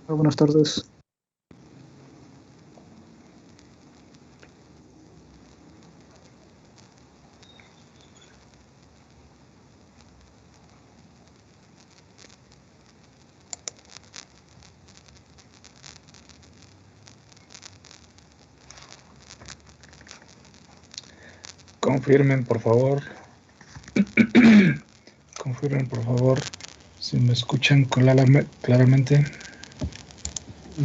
Buenas tardes. Confirmen, por favor. Confirmen, por favor, si me escuchan claramente.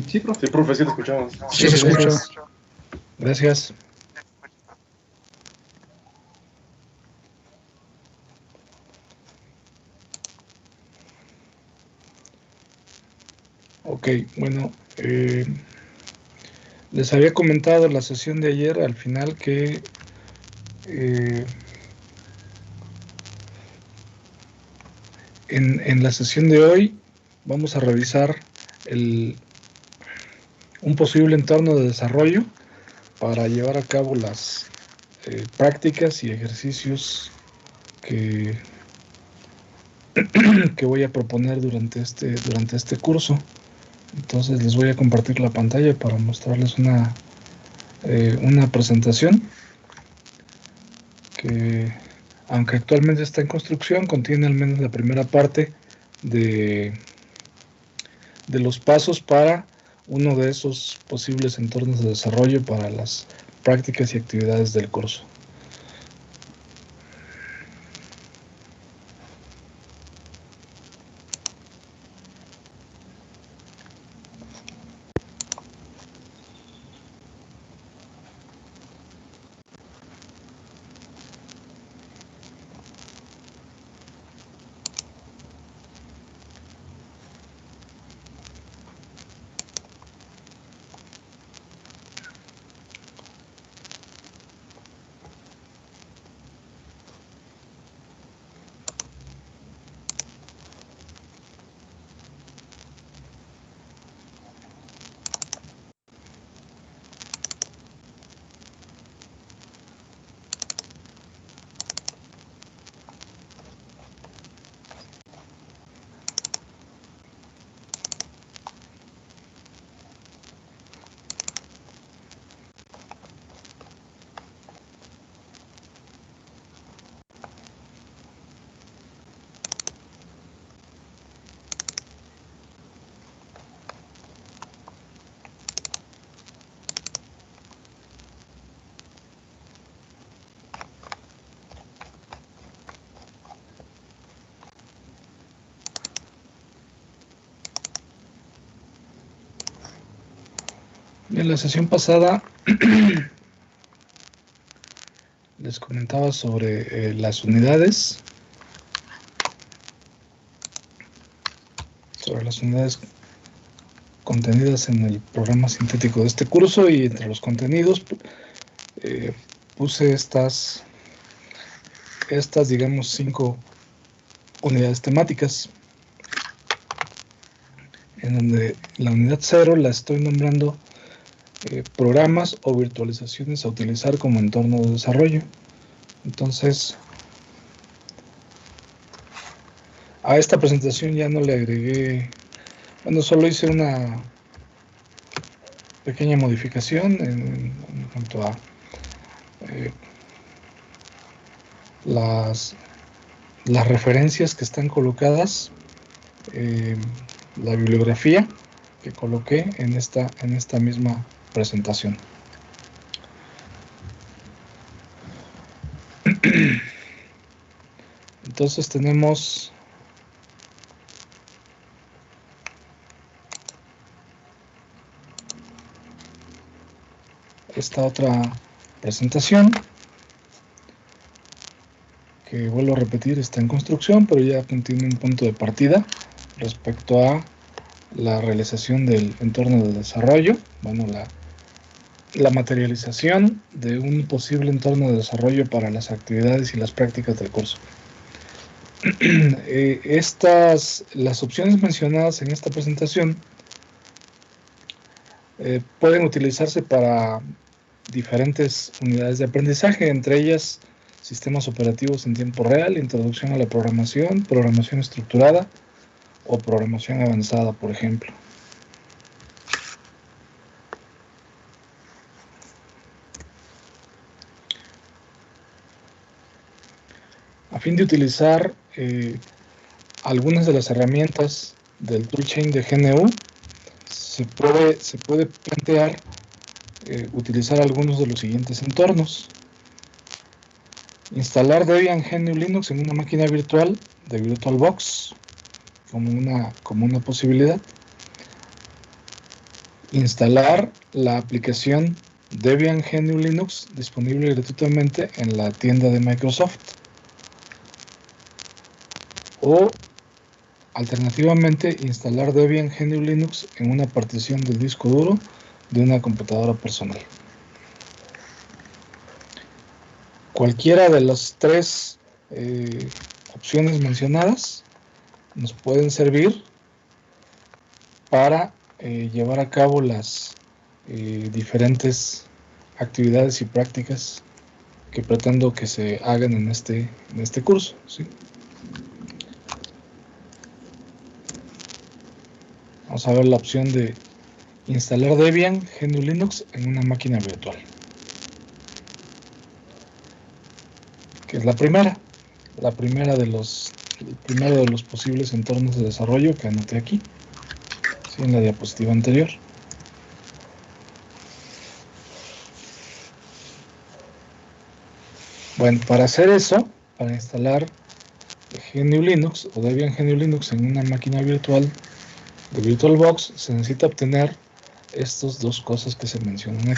Sí, profe. Sí, profe, sí lo escuchamos. Sí, se escucha. Gracias. Ok, bueno, les había comentado en la sesión de ayer al final que en la sesión de hoy vamos a revisar un posible entorno de desarrollo para llevar a cabo las prácticas y ejercicios que voy a proponer durante este curso. Entonces les voy a compartir la pantalla para mostrarles una presentación que, aunque actualmente está en construcción, contiene al menos la primera parte de los pasos para uno de esos posibles entornos de desarrollo para las prácticas y actividades del curso. En la sesión pasada les comentaba sobre las unidades, contenidas en el programa sintético de este curso, y entre los contenidos puse estas, digamos, 5 unidades temáticas, en donde la unidad 0 la estoy nombrando programas o virtualizaciones a utilizar como entorno de desarrollo. Entonces, a esta presentación ya no le agregué, bueno, solo hice una pequeña modificación en cuanto a las referencias que están colocadas, la bibliografía que coloqué en esta misma presentación. Entonces tenemos esta otra presentación que, vuelvo a repetir, está en construcción, pero ya contiene un punto de partida respecto a la realización del entorno de desarrollo, bueno, la materialización de un posible entorno de desarrollo para las actividades y las prácticas del curso. Las opciones mencionadas en esta presentación pueden utilizarse para diferentes unidades de aprendizaje, entre ellas sistemas operativos en tiempo real, introducción a la programación, programación estructurada o programación avanzada, por ejemplo. fin de utilizar algunas de las herramientas del toolchain de GNU, se puede plantear utilizar algunos de los siguientes entornos. Instalar Debian GNU Linux en una máquina virtual de VirtualBox como una posibilidad. Instalar la aplicación Debian GNU Linux disponible gratuitamente en la tienda de Microsoft. O alternativamente instalar Debian GNU Linux en una partición del disco duro de una computadora personal. Cualquiera de las tres opciones mencionadas nos pueden servir para llevar a cabo las diferentes actividades y prácticas que pretendo que se hagan en este curso, ¿sí? Vamos a ver la opción de instalar Debian GNU Linux en una máquina virtual, que es el primero de los posibles entornos de desarrollo que anoté aquí, ¿sí? En la diapositiva anterior. Bueno, para hacer eso, para instalar GNU Linux o Debian GNU Linux en una máquina virtual de VirtualBox, se necesita obtener estas dos cosas que se mencionan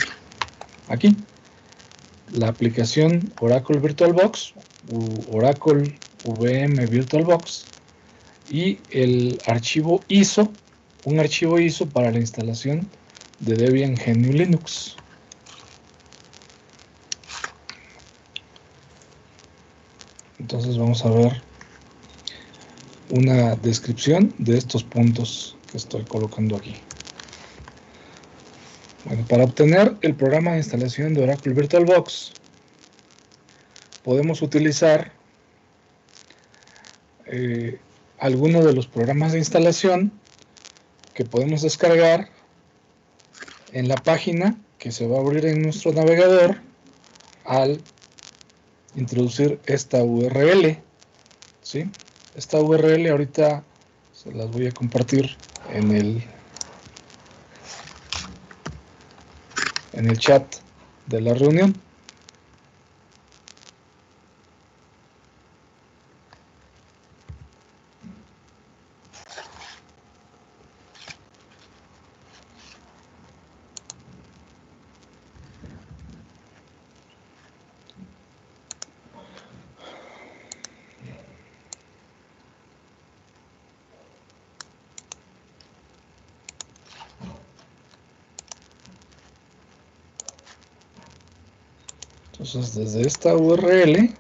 aquí. La aplicación Oracle VirtualBox u Oracle VM VirtualBox y el archivo ISO, un archivo ISO para la instalación de Debian GNU Linux. Entonces vamos a ver una descripción de estos puntos que estoy colocando aquí. Bueno, para obtener el programa de instalación de Oracle VirtualBox, podemos utilizar algunos de los programas de instalación que podemos descargar en la página que se va a abrir en nuestro navegador al introducir esta URL, ¿sí? Esta URL ahorita se las voy a compartir en el chat de la reunión. Entonces, desde esta URL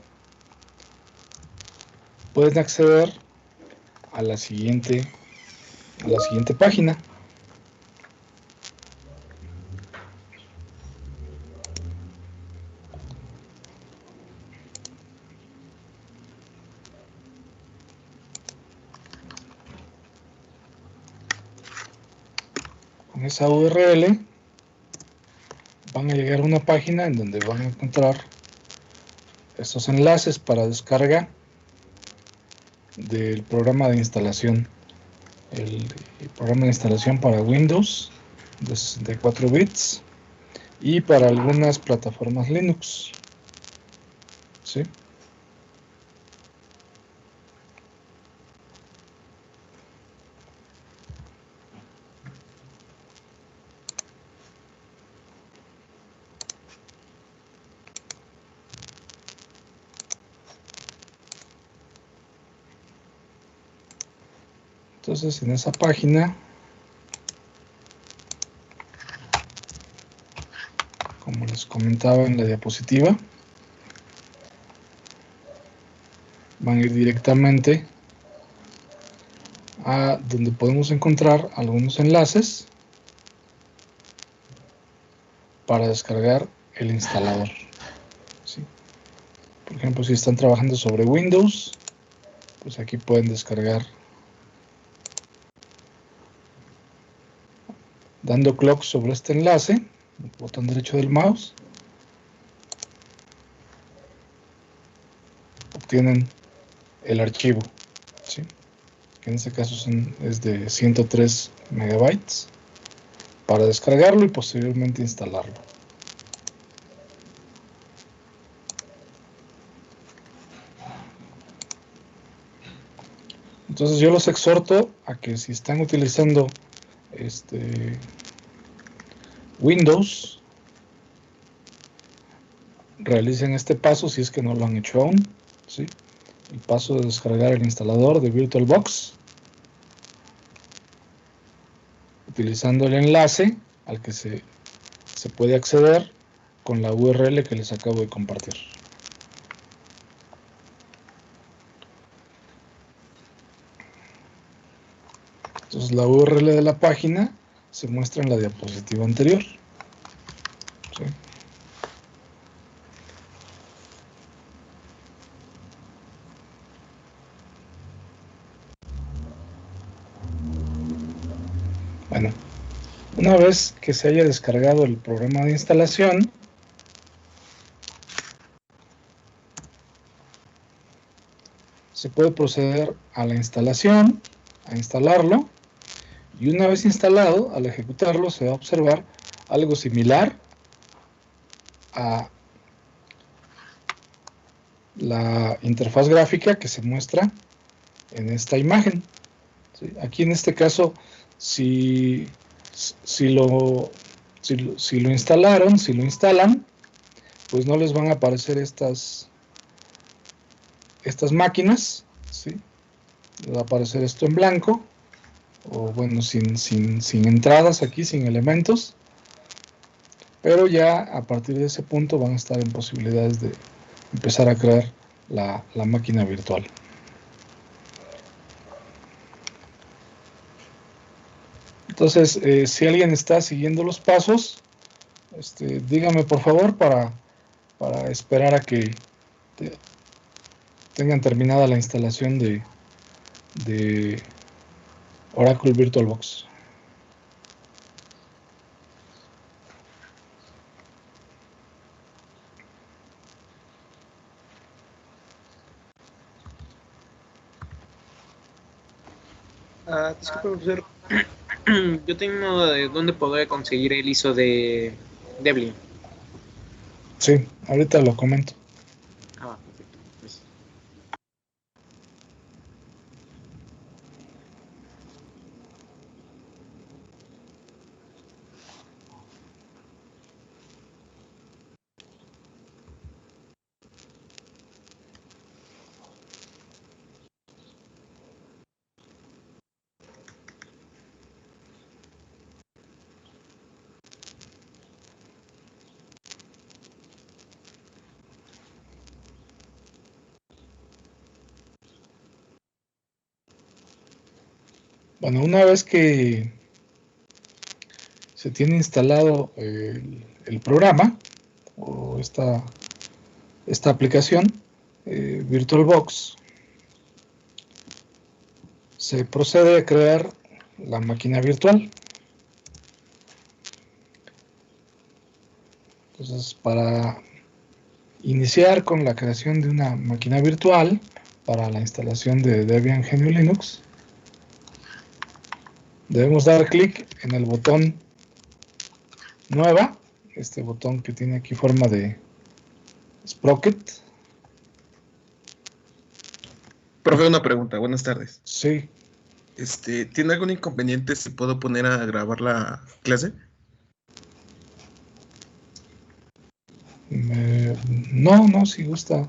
pueden acceder a la siguiente página. Con esa URL van a llegar a una página en donde van a encontrar estos enlaces para descarga del programa de instalación. El programa de instalación para Windows de 64 bits y para algunas plataformas Linux, ¿sí? Entonces, en esa página, como les comentaba en la diapositiva, van a ir directamente a donde podemos encontrar algunos enlaces para descargar el instalador, ¿sí? Por ejemplo, si están trabajando sobre Windows, pues aquí pueden descargar dando clic sobre este enlace, el botón derecho del mouse, obtienen el archivo, ¿sí? Que en este caso es de 103 megabytes, para descargarlo y posteriormente instalarlo. Entonces yo los exhorto a que si están utilizando Windows, realicen este paso si es que no lo han hecho aún, ¿sí? El paso de descargar el instalador de VirtualBox, utilizando el enlace al que se puede acceder con la URL que les acabo de compartir. Entonces la URL de la página se muestra en la diapositiva anterior, ¿sí? Bueno, una vez que se haya descargado el programa de instalación, se puede proceder a la instalación, a instalarlo, y una vez instalado, al ejecutarlo, se va a observar algo similar a la interfaz gráfica que se muestra en esta imagen, ¿sí? Aquí en este caso, si lo instalaron, si lo instalan, pues no les van a aparecer estas máquinas, ¿sí? Va a aparecer esto en blanco, o bueno, sin entradas aquí, sin elementos, pero ya a partir de ese punto van a estar en posibilidades de empezar a crear la máquina virtual. Entonces, si alguien está siguiendo los pasos, dígame por favor para esperar a que tengan terminada la instalación de Oracle VirtualBox. Disculpe, profesor. Yo tengo de dónde poder conseguir el ISO de Debian. Sí, ahorita lo comento. Perfecto. Pues. Bueno, una vez que se tiene instalado el programa o esta aplicación, VirtualBox, se procede a crear la máquina virtual. Entonces, para iniciar con la creación de una máquina virtual para la instalación de Debian GNU Linux, debemos dar clic en el botón Nueva, este botón que tiene aquí forma de sprocket. Profe, una pregunta. Buenas tardes. Sí. ¿Tiene algún inconveniente si puedo poner a grabar la clase? No, si gusta.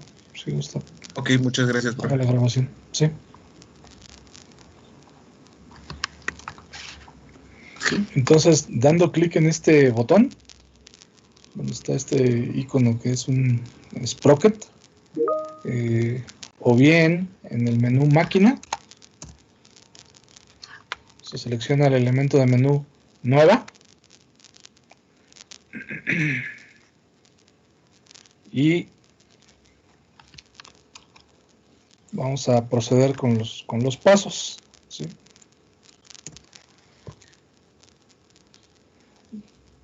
Ok, muchas gracias, profe. Para la grabación, sí. Entonces, dando clic en este botón, donde está este icono que es un sprocket, o bien en el menú máquina, se selecciona el elemento de menú nueva y vamos a proceder con los pasos, ¿sí?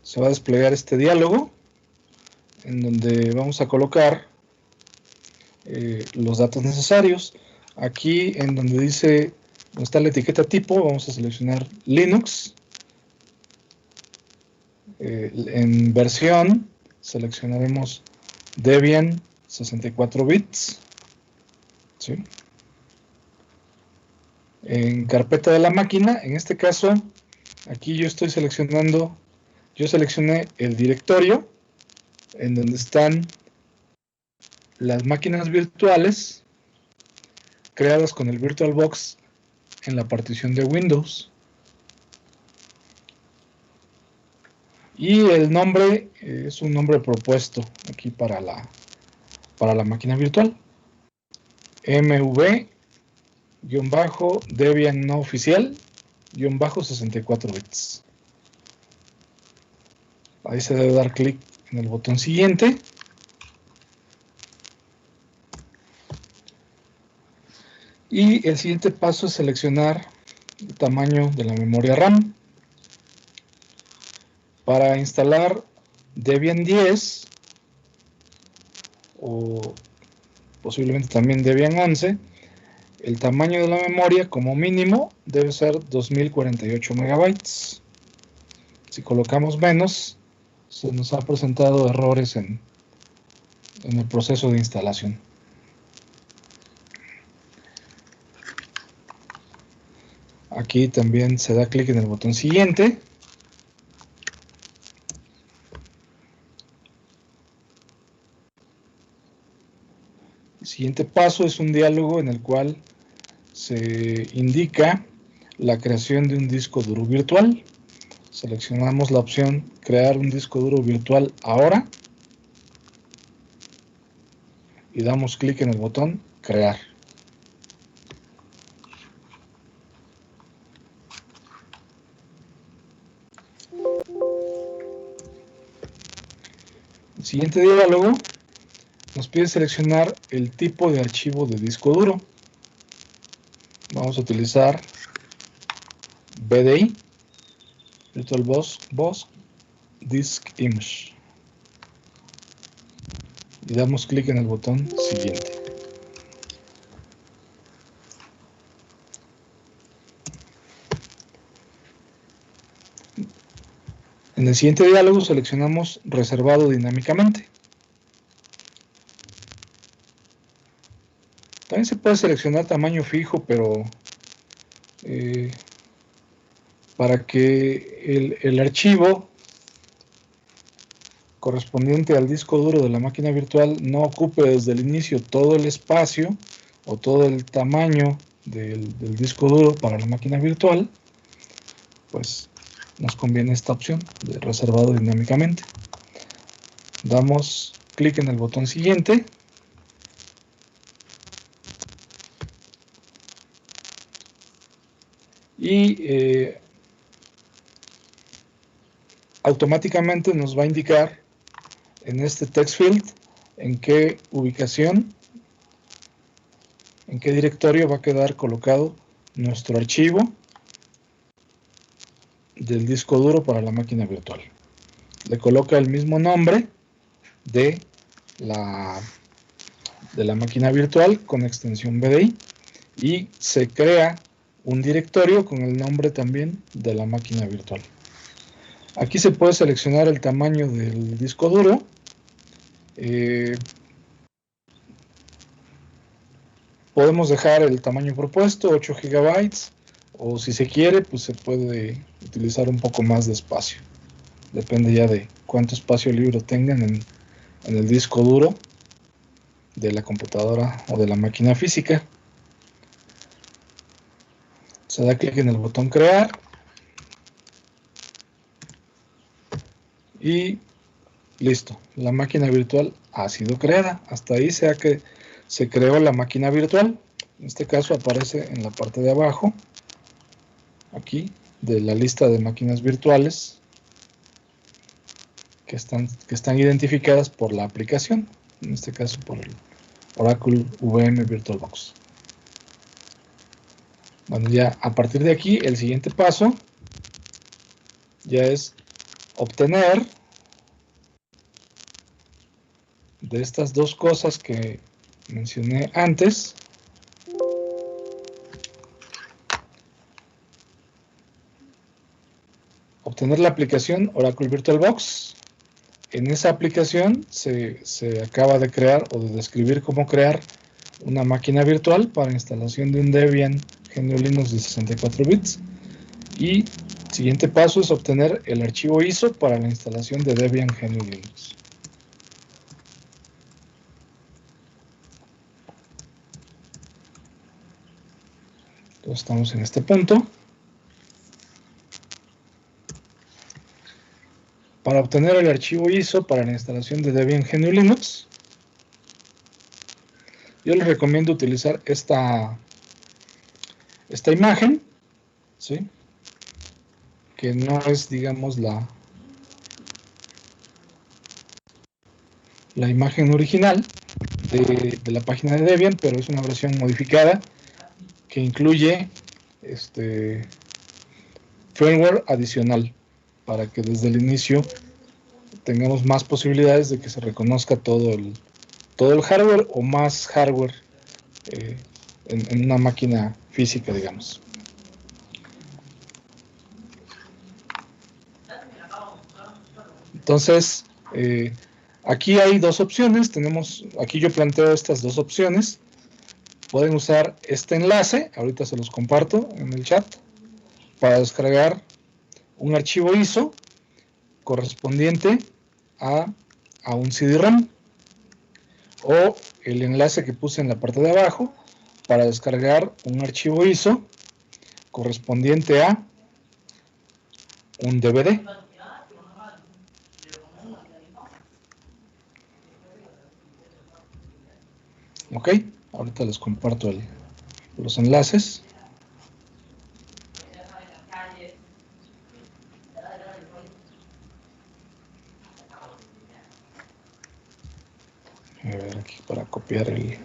Se va a desplegar este diálogo en donde vamos a colocar los datos necesarios. Aquí en donde dice, donde está la etiqueta tipo, vamos a seleccionar Linux. En versión seleccionaremos Debian 64 bits. ¿Sí? En carpeta de la máquina, en este caso, aquí yo estoy seleccionando, yo seleccioné el directorio en donde están las máquinas virtuales creadas con el VirtualBox en la partición de Windows. Y el nombre es un nombre propuesto aquí para la máquina virtual. MV-Debian no oficial 64 bits. Ahí se debe dar clic en el botón siguiente. Y el siguiente paso es seleccionar el tamaño de la memoria RAM. Para instalar Debian 10 o posiblemente también Debian 11, el tamaño de la memoria como mínimo debe ser 2048 megabytes. Si colocamos menos, se nos ha presentado errores en el proceso de instalación. Aquí también se da clic en el botón siguiente. El siguiente paso es un diálogo en el cual se indica la creación de un disco duro virtual. Seleccionamos la opción crear un disco duro virtual ahora y damos clic en el botón crear. El siguiente diálogo nos pide seleccionar el tipo de archivo de disco duro. Vamos a utilizar VDI, VirtualBox Disk Image. Y damos clic en el botón siguiente. En el siguiente diálogo seleccionamos reservado dinámicamente. También se puede seleccionar tamaño fijo, pero para que el archivo correspondiente al disco duro de la máquina virtual no ocupe desde el inicio todo el espacio o todo el tamaño del disco duro para la máquina virtual, pues nos conviene esta opción de reservado dinámicamente. Damos clic en el botón siguiente. Y automáticamente nos va a indicar en este text field en qué ubicación, en qué directorio va a quedar colocado nuestro archivo del disco duro para la máquina virtual. Le coloca el mismo nombre de la máquina virtual con extensión VDI y se crea un directorio con el nombre también de la máquina virtual. Aquí se puede seleccionar el tamaño del disco duro. Podemos dejar el tamaño propuesto, 8 GB, o si se quiere, pues se puede utilizar un poco más de espacio. Depende ya de cuánto espacio libre tengan en el disco duro de la computadora o de la máquina física. Se da clic en el botón crear y listo, la máquina virtual ha sido creada. Hasta ahí se creó la máquina virtual. En este caso aparece en la parte de abajo, aquí, de la lista de máquinas virtuales que están identificadas por la aplicación, en este caso por el Oracle VM VirtualBox. Bueno, ya a partir de aquí, el siguiente paso ya es obtener de estas dos cosas que mencioné antes, obtener la aplicación Oracle VirtualBox. En esa aplicación se acaba de crear o de describir cómo crear una máquina virtual para instalación de un Debian GNU Linux de 64 bits. Y el siguiente paso es obtener el archivo ISO para la instalación de Debian GNU Linux. Entonces estamos en este punto. Para obtener el archivo ISO para la instalación de Debian GNU Linux, yo les recomiendo utilizar esta imagen, ¿sí? Que no es, digamos, la imagen original de la página de Debian, pero es una versión modificada que incluye firmware adicional para que desde el inicio tengamos más posibilidades de que se reconozca todo el hardware o más hardware en una máquina física, digamos. Entonces, aquí hay dos opciones. Aquí yo planteo estas dos opciones. Pueden usar este enlace, ahorita se los comparto en el chat, para descargar un archivo ISO correspondiente a un CD-ROM, o el enlace que puse en la parte de abajo para descargar un archivo ISO correspondiente a un DVD. Ok, ahorita les comparto los enlaces. A ver, aquí para copiar el...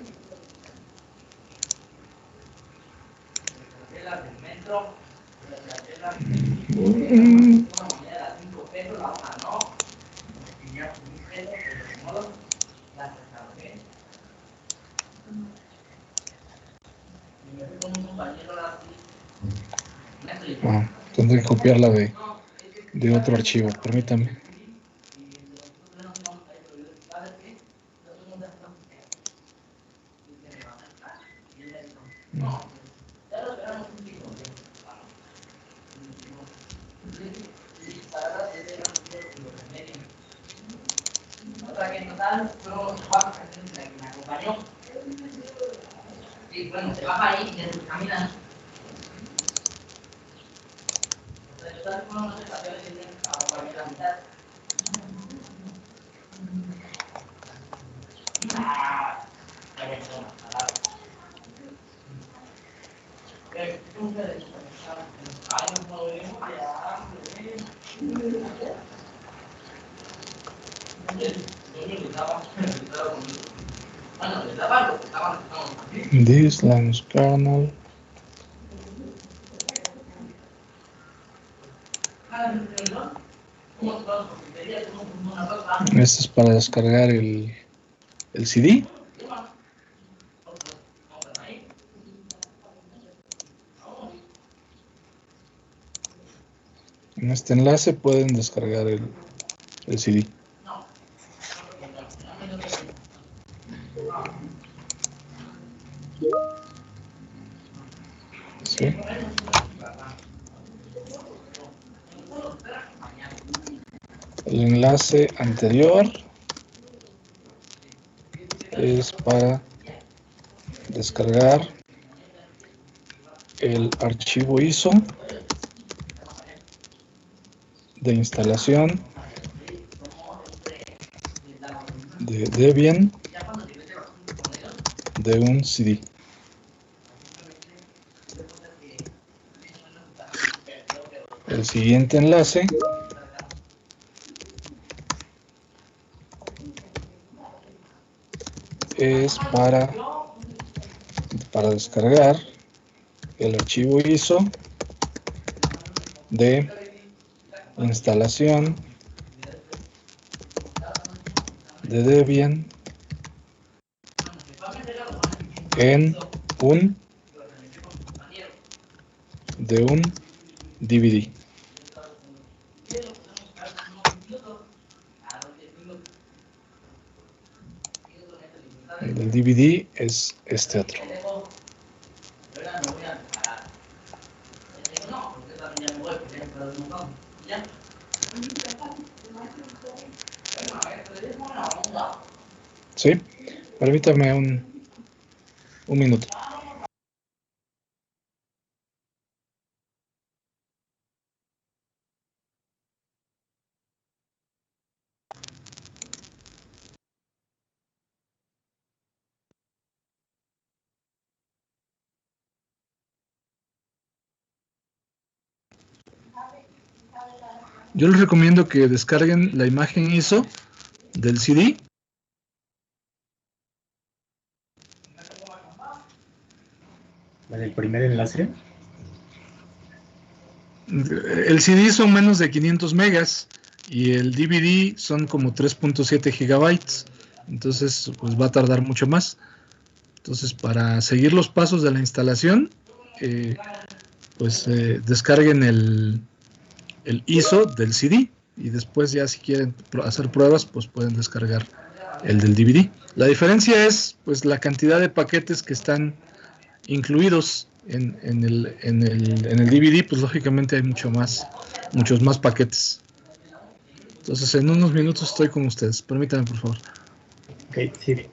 Tendré que copiarla de otro archivo, permítanme. No. Sí, bueno, se baja ahí y se camina. This Linux kernel. Esto es para descargar el CD. En este enlace pueden descargar el CD. ¿Sí? El enlace anterior es para descargar el archivo ISO de instalación de Debian de un CD. El siguiente enlace es para descargar el archivo ISO de instalación de Debian en un DVD. El del DVD es este otro. Sí, permítame un minuto. Yo les recomiendo que descarguen la imagen ISO del CD. ¿El primer enlace? El CD son menos de 500 megas y el DVD son como 3.7 gigabytes. Entonces, pues va a tardar mucho más. Entonces, para seguir los pasos de la instalación, descarguen el ISO del CD y después ya si quieren hacer pruebas, pues pueden descargar el del DVD. La diferencia es pues la cantidad de paquetes que están incluidos en el DVD, pues lógicamente hay muchos más paquetes. Entonces en unos minutos estoy con ustedes. Permítanme, por favor. Ok, sí.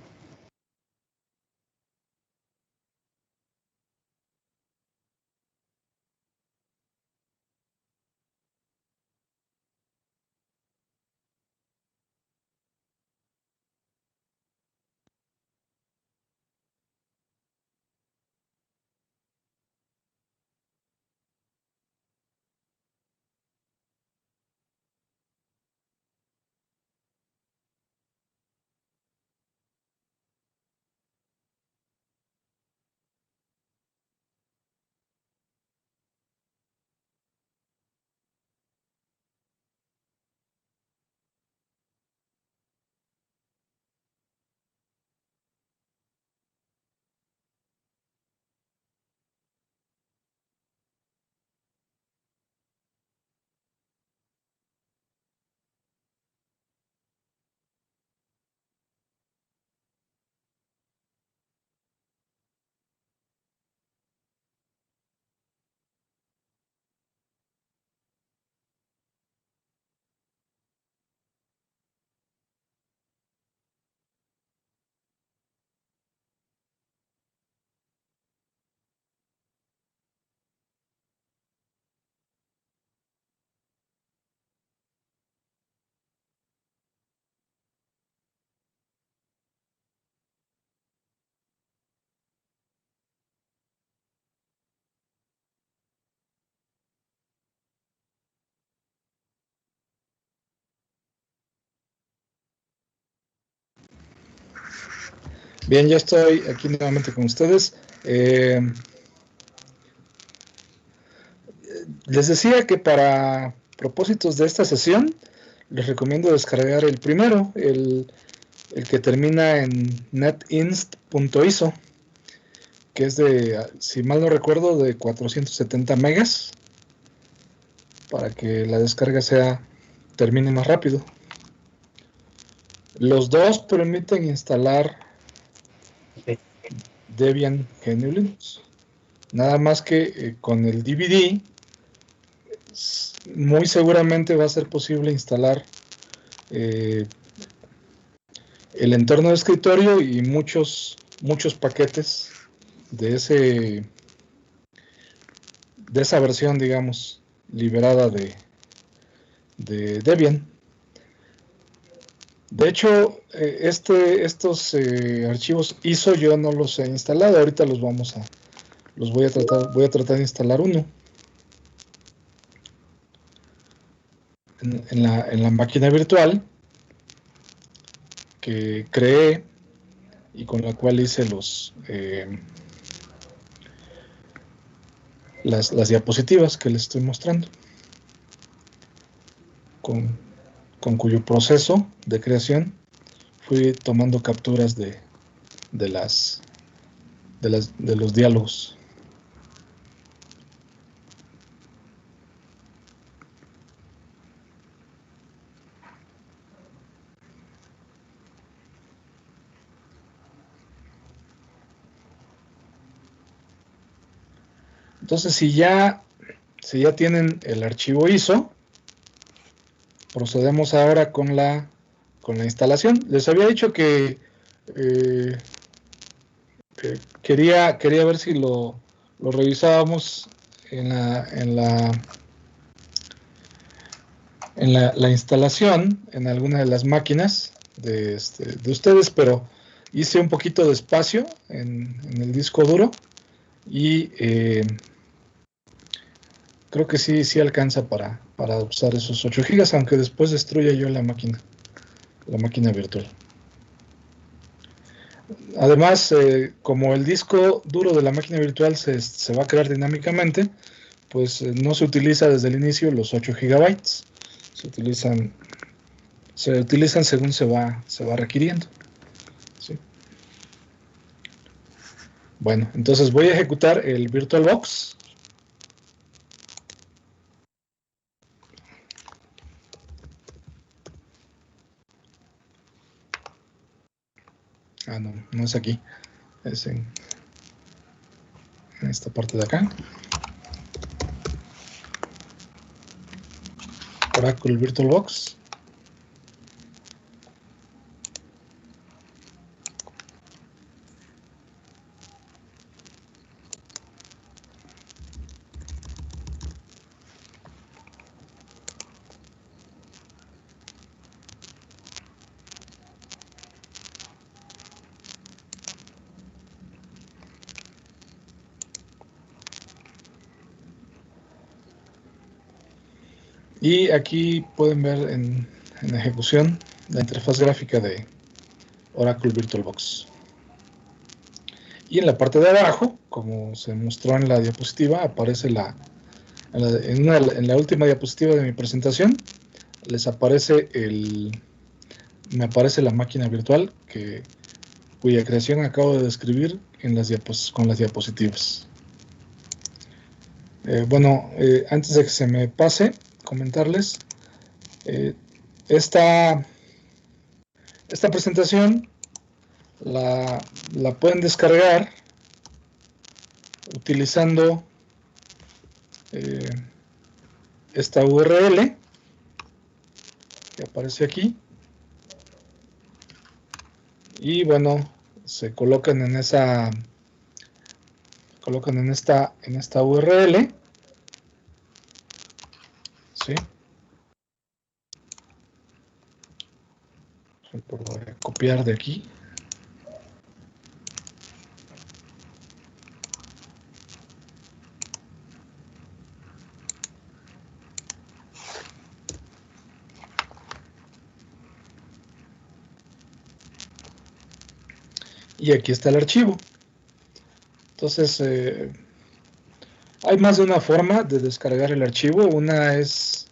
Bien, ya estoy aquí nuevamente con ustedes. Les decía que para propósitos de esta sesión, les recomiendo descargar el primero, el que termina en netinst.iso, que es de, si mal no recuerdo, de 470 megas, para que la descarga termine más rápido. Los dos permiten instalar Debian GNU Linux. Nada más que con el DVD muy seguramente va a ser posible instalar el entorno de escritorio y muchos paquetes de esa versión, digamos, liberada de Debian. De hecho, estos archivos ISO yo no los he instalado. Ahorita voy a tratar de instalar uno en la máquina virtual que creé y con la cual hice las diapositivas que les estoy mostrando, con cuyo proceso de creación fui tomando capturas de los diálogos. Entonces, si ya tienen el archivo ISO, procedemos ahora con la instalación. Les había dicho que eh, quería ver si lo revisábamos en la instalación en alguna de las máquinas de ustedes, pero hice un poquito de espacio en el disco duro y creo que sí alcanza para usar esos 8 gigas, aunque después destruya yo la máquina virtual. Además, como el disco duro de la máquina virtual se va a crear dinámicamente, pues no se utiliza desde el inicio los 8 gigabytes. Se utilizan según se va requiriendo. ¿Sí? Bueno, entonces voy a ejecutar el VirtualBox. No es aquí. Es en esta parte de acá. Oracle VirtualBox. Y aquí pueden ver en ejecución la interfaz gráfica de Oracle VirtualBox. Y en la parte de abajo, como se mostró en la diapositiva, aparece en la última diapositiva de mi presentación, me aparece la máquina virtual cuya creación acabo de describir con las diapositivas. Antes de que se me pase, comentarles, esta presentación la pueden descargar utilizando esta URL que aparece aquí, y bueno, se colocan en esta URL, ¿sí? Voy a copiar de aquí. Y aquí está el archivo. Entonces, hay más de una forma de descargar el archivo. Una es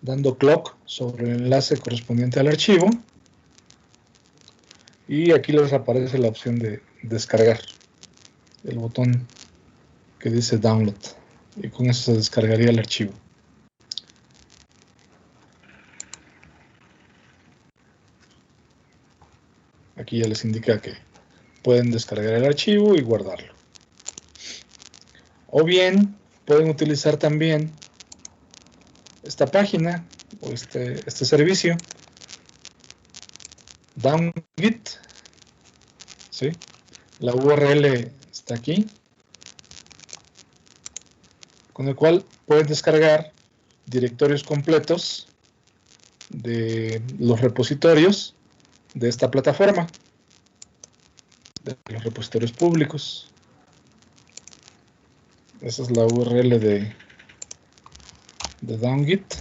dando clock sobre el enlace correspondiente al archivo. Y aquí les aparece la opción de descargar. El botón que dice download. Y con eso se descargaría el archivo. Aquí ya les indica que pueden descargar el archivo y guardarlo. O bien, pueden utilizar también esta página o este servicio, Downgit, ¿sí? La URL está aquí, con el cual pueden descargar directorios completos de los repositorios de esta plataforma, de los repositorios públicos. Esa es la URL de Downgit.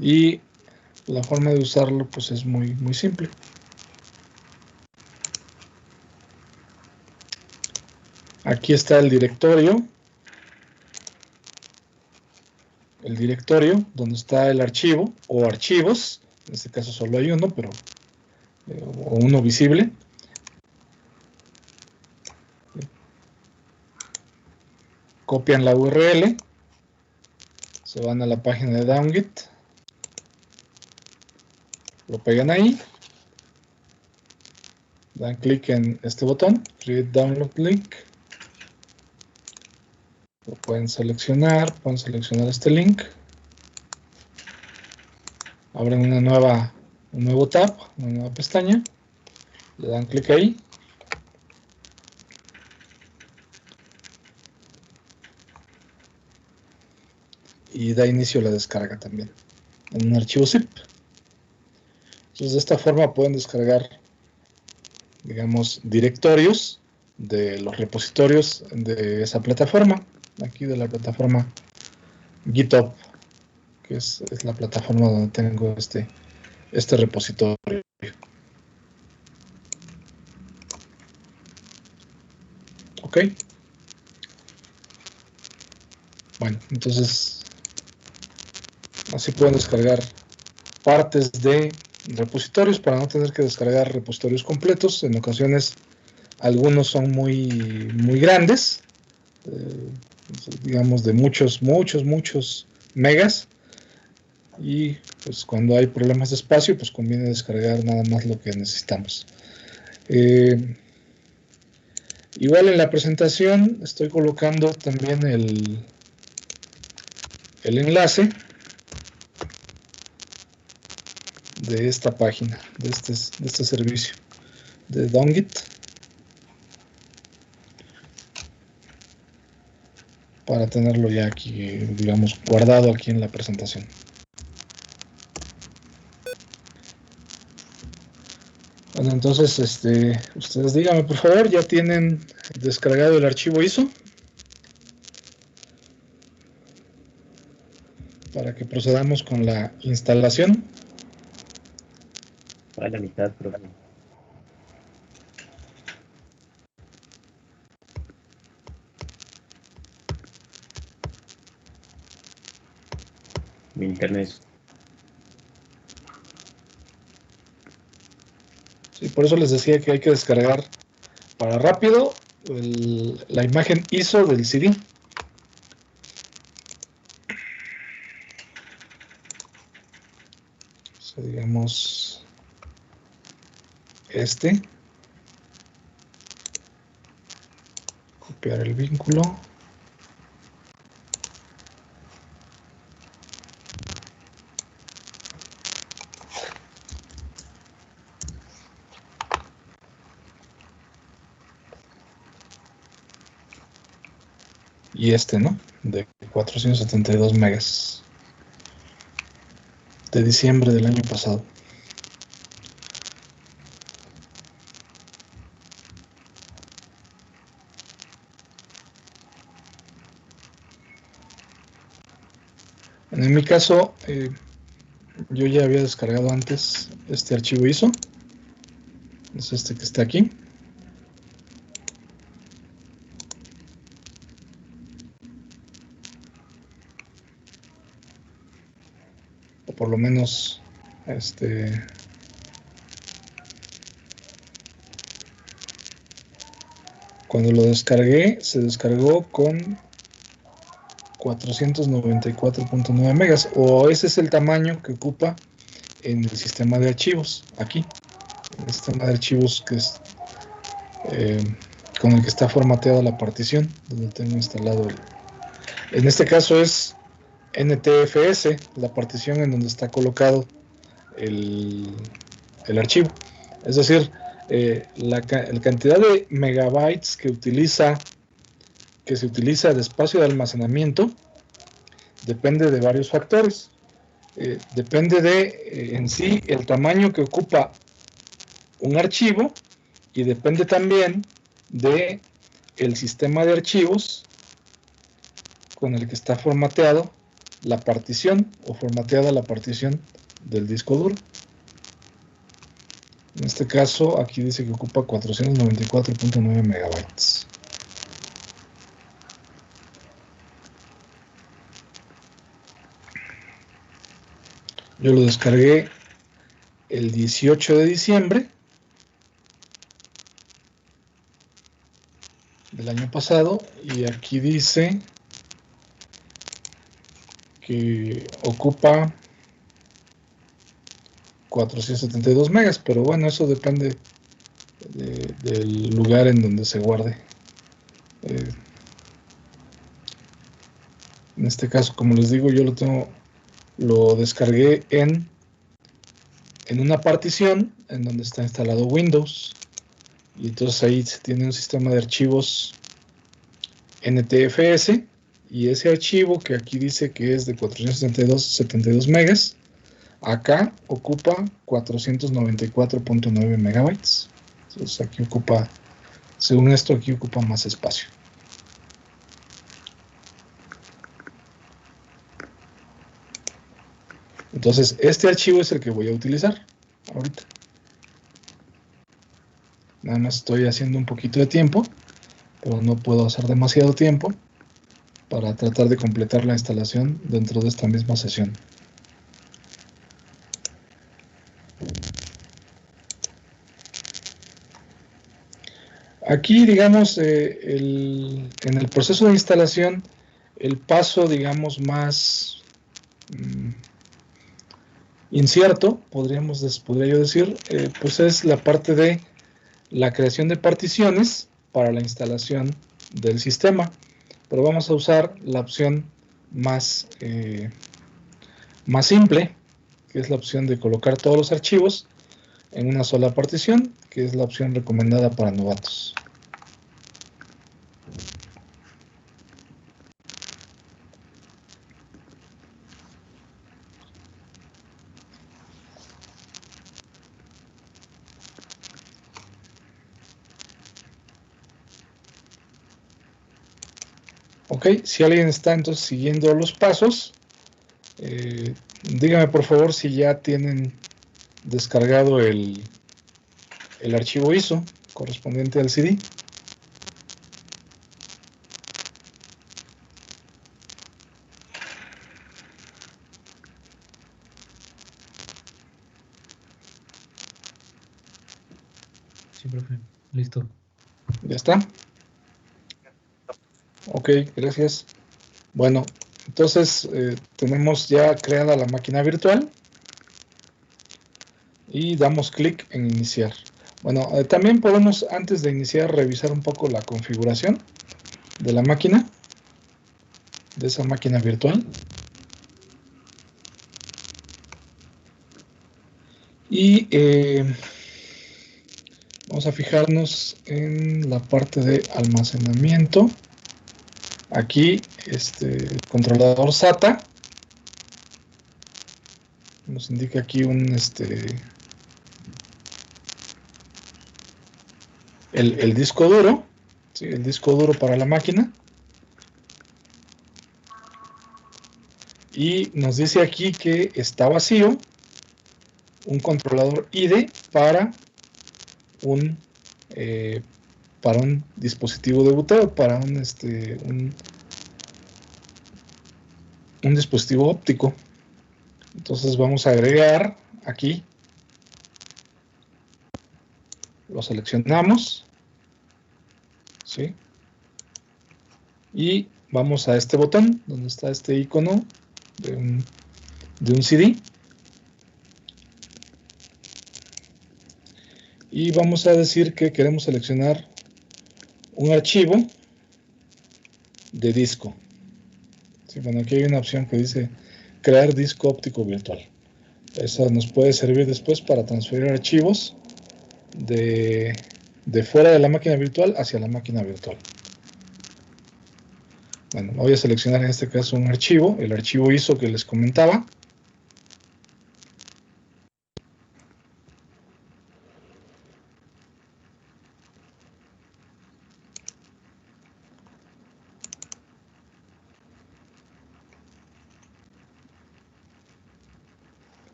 Y la forma de usarlo pues es muy simple. Aquí está el directorio donde está el archivo o archivos. En este caso solo hay uno, pero o uno visible. Copian la URL, se van a la página de Downgit, Lo pegan ahí. Dan clic en este botón, Create Download Link. Lo pueden seleccionar este link. Abren un nuevo tab, una nueva pestaña. Le dan clic ahí. Y da inicio a la descarga también, en un archivo zip. Entonces, de esta forma pueden descargar, digamos, directorios de los repositorios de esa plataforma, aquí de la plataforma GitHub, que es la plataforma donde tengo este repositorio. Ok. Bueno, entonces así pueden descargar partes de repositorios para no tener que descargar repositorios completos. En ocasiones algunos son muy grandes, digamos de muchos megas, y pues cuando hay problemas de espacio pues conviene descargar nada más lo que necesitamos. Igual en la presentación estoy colocando también el enlace de esta página, de este servicio de Dongit, para tenerlo ya aquí, digamos, guardado aquí en la presentación. Bueno, entonces, ustedes díganme, por favor, ¿ya tienen descargado el archivo ISO? Para que procedamos con la instalación. A la mitad, profe. Mi internet. Sí, por eso les decía que hay que descargar para rápido la imagen ISO del CD. O sea, digamos, copiar el vínculo. Y ¿no? De 472 megas. De diciembre del año pasado. En mi caso, yo ya había descargado antes este archivo ISO. Es este que está aquí. O por lo menos, cuando lo descargué, se descargó con 494.9 megas, o ese es el tamaño que ocupa en el sistema de archivos, aquí, en el sistema de archivos que es con el que está formateada la partición, donde tengo instalado en este caso es NTFS, la partición en donde está colocado el archivo. Es decir, la cantidad de megabytes que se utiliza de espacio de almacenamiento depende de varios factores. Depende de en sí el tamaño que ocupa un archivo, y depende también de el sistema de archivos con el que está formateado la partición, o formateada la partición del disco duro. En este caso aquí dice que ocupa 494.9 megabytes. Yo lo descargué el 18 de diciembre del año pasado, y aquí dice que ocupa 472 megas, pero bueno, eso depende del lugar en donde se guarde. En este caso, como les digo, yo lo descargué en una partición en donde está instalado Windows, y entonces ahí se tiene un sistema de archivos NTFS, y ese archivo que aquí dice que es de 472 megas, acá ocupa 494.9 megabytes. Entonces aquí ocupa, según esto, aquí ocupa más espacio. Entonces este archivo es el que voy a utilizar ahorita. Nada más estoy haciendo un poquito de tiempo, pero no puedo hacer demasiado tiempo para tratar de completar la instalación dentro de esta misma sesión. Aquí, digamos, en el proceso de instalación, el paso, digamos, más incierto, podría yo decir, pues es la parte de la creación de particiones para la instalación del sistema. Pero vamos a usar la opción más simple, que es la opción de colocar todos los archivos en una sola partición, que es la opción recomendada para novatos. Ok, si alguien está entonces siguiendo los pasos, dígame por favor si ya tienen descargado el archivo ISO correspondiente al CD. Sí, profe. Listo. ¿Ya está? Ok, gracias. Bueno, entonces tenemos ya creada la máquina virtual y damos clic en iniciar. Bueno, también podemos, antes de iniciar, revisar un poco la configuración de la máquina, de esa máquina virtual. Y vamos a fijarnos en la parte de almacenamiento. Aquí, el controlador SATA nos indica aquí el disco duro, ¿sí? El disco duro para la máquina. Y nos dice aquí que está vacío un controlador IDE para un dispositivo de boteo, para un dispositivo óptico. Entonces vamos a agregar aquí, lo seleccionamos, ¿sí? Y vamos a este botón donde está este icono de un CD, y vamos a decir que queremos seleccionar un archivo de disco. Sí, bueno, aquí hay una opción que dice crear disco óptico virtual. Eso nos puede servir después para transferir archivos de fuera de la máquina virtual hacia la máquina virtual. Bueno, voy a seleccionar en este caso un archivo, el archivo ISO que les comentaba.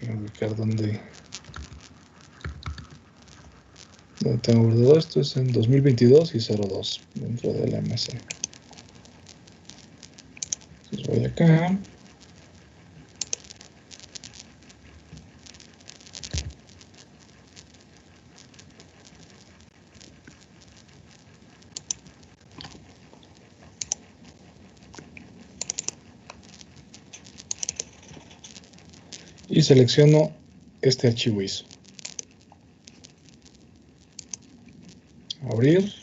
Voy a ubicar donde tengo guardado esto. Es en 2022 y 02 dentro de la MS. Entonces Entonces voy acá. Y selecciono este archivo ISO. Abrir.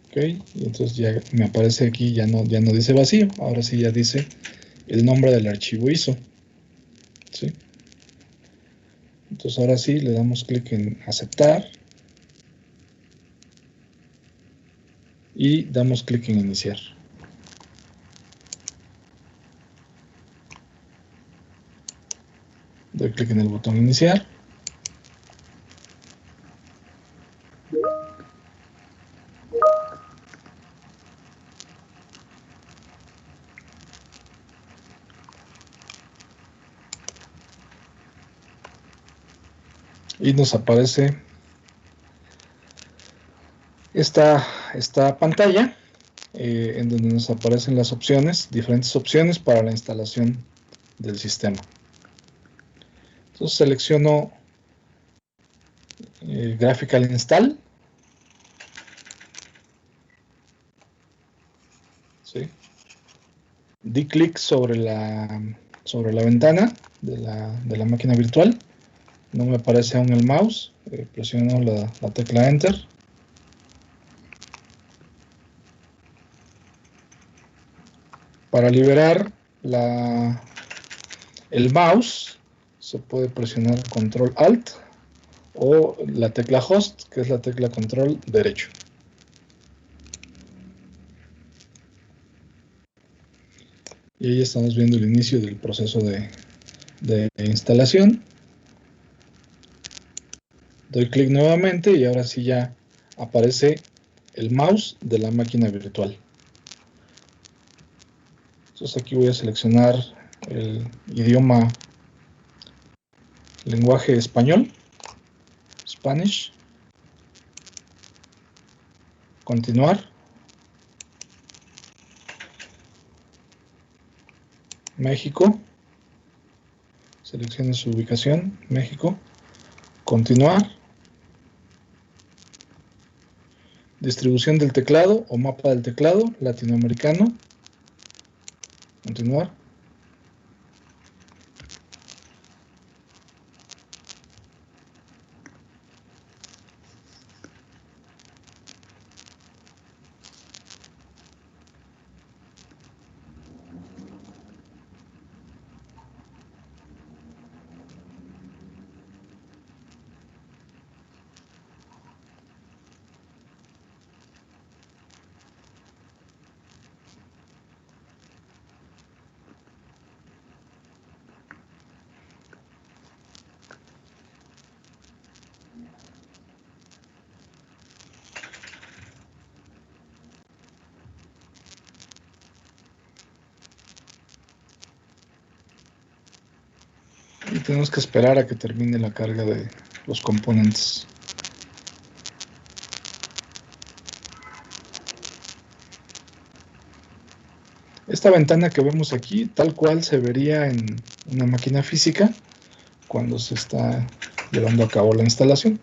Ok, y entonces ya me aparece aquí, ya no dice vacío, ahora sí ya dice el nombre del archivo ISO. ¿Sí? Entonces ahora sí le damos clic en aceptar y damos clic en iniciar. Doy clic en el botón iniciar. Y nos aparece esta pantalla en donde nos aparecen las opciones, diferentes opciones para la instalación del sistema. Entonces selecciono Graphical Install. ¿Sí? Di clic sobre la ventana de la máquina virtual. No me aparece aún el mouse. Presiono la tecla Enter. Para liberar el mouse se puede presionar Control Alt o la tecla Host, que es la tecla Control derecho. Y ahí estamos viendo el inicio del proceso de instalación. Doy clic nuevamente y ahora sí ya aparece el mouse de la máquina virtual. Entonces aquí voy a seleccionar el idioma, lenguaje español, Spanish, continuar, México, seleccione su ubicación, México, continuar, distribución del teclado o mapa del teclado, latinoamericano, continuar. Y tenemos que esperar a que termine la carga de los componentes. Esta ventana que vemos aquí, tal cual se vería en una máquina física cuando se está llevando a cabo la instalación.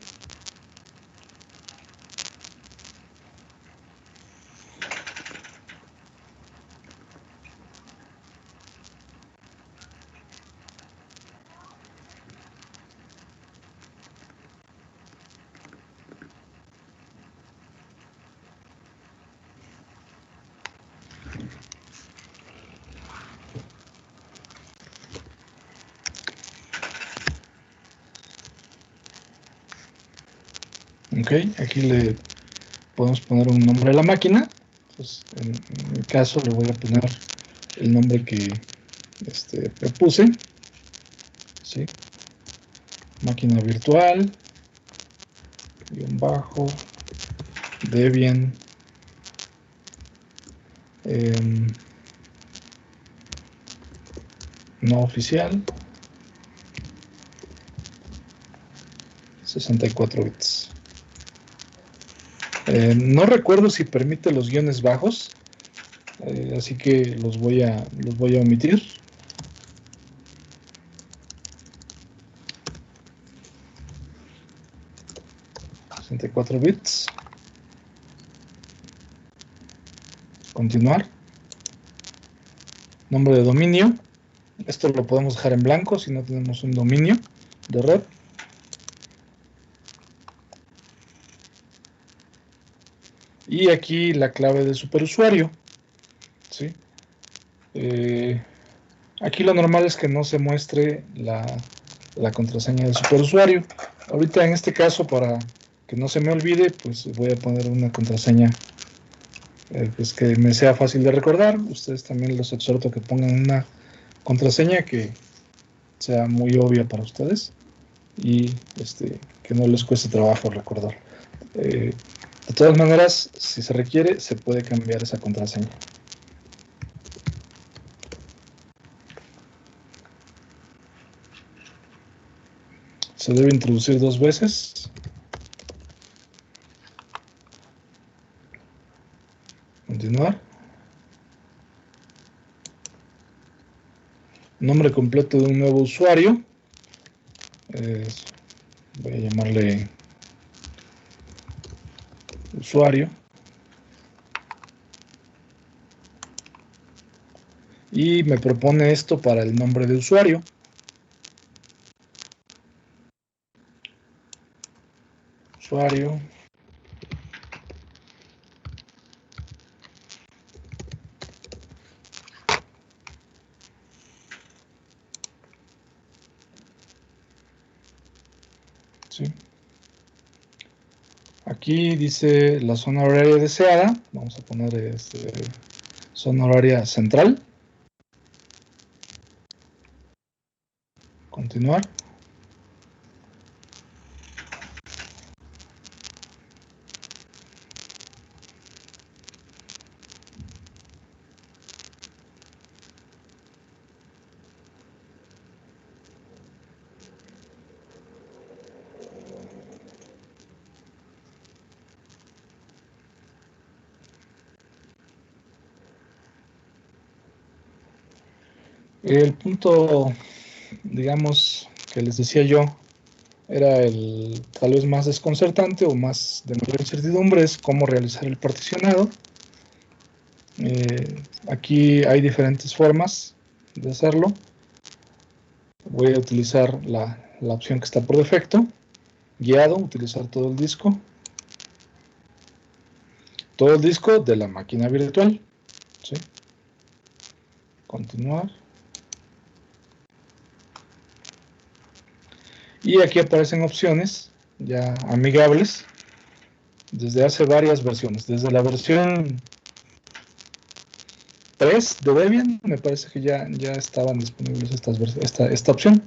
Ok, aquí le podemos poner un nombre a la máquina. Entonces, en mi caso le voy a poner el nombre que propuse. ¿Sí? Máquina virtual, _ Debian, no oficial, 64 bits. No recuerdo si permite los guiones bajos. así que los voy a omitir. ...64 bits. Continuar. Nombre de dominio. Esto lo podemos dejar en blanco si no tenemos un dominio de red. Y aquí la clave de superusuario. ¿Sí? Aquí lo normal es que no se muestre la contraseña de superusuario. Ahorita en este caso, para que no se me olvide, pues voy a poner una contraseña pues que me sea fácil de recordar. Ustedes también los exhorto a que pongan una contraseña que sea muy obvia para ustedes y que no les cueste trabajo recordar. De todas maneras, si se requiere, se puede cambiar esa contraseña. Se debe introducir 2 veces. Continuar. Nombre completo de un nuevo usuario. Voy a llamarle usuario. Y me propone esto para el nombre de usuario. Usuario. ¿Sí? Aquí dice la zona horaria deseada. Vamos a poner zona horaria central. Continuar. El punto, digamos, que les decía yo, era el tal vez más desconcertante o más de mayor incertidumbre, es cómo realizar el particionado. Aquí hay diferentes formas de hacerlo. Voy a utilizar la opción que está por defecto, guiado, utilizar todo el disco. Todo el disco de la máquina virtual. ¿Sí? Continuar. Y aquí aparecen opciones ya amigables desde hace varias versiones. Desde la versión 3 de Debian me parece que ya estaban disponibles esta opción.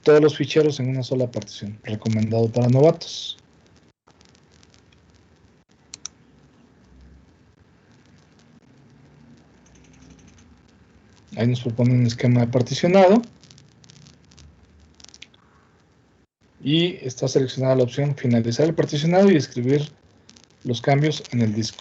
Todos los ficheros en una sola partición. Recomendado para novatos. Ahí nos propone un esquema de particionado. Y está seleccionada la opción finalizar el particionado y escribir los cambios en el disco.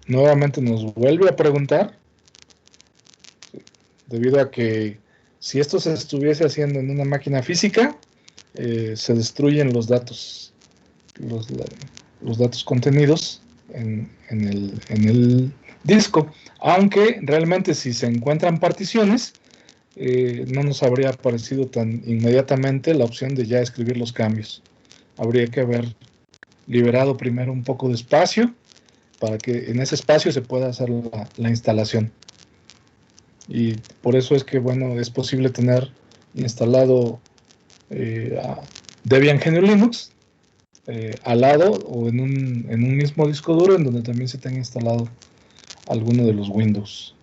Nuevamente nos vuelve a preguntar, debido a que si esto se estuviese haciendo en una máquina física, se destruyen los datos, los datos contenidos en el disco, aunque realmente si se encuentran particiones, no nos habría aparecido tan inmediatamente la opción de ya escribir los cambios. Habría que haber liberado primero un poco de espacio para que en ese espacio se pueda hacer la instalación. Y por eso es que, bueno, es posible tener instalado Debian GNU Linux al lado o en un mismo disco duro en donde también se tenga instalado alguno de los Windows.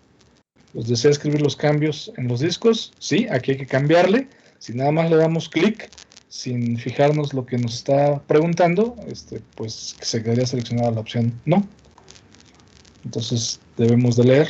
¿Os desea escribir los cambios en los discos? Sí, aquí hay que cambiarle. Si nada más le damos clic sin fijarnos lo que nos está preguntando, pues se quedaría seleccionada la opción no. Entonces debemos de leer.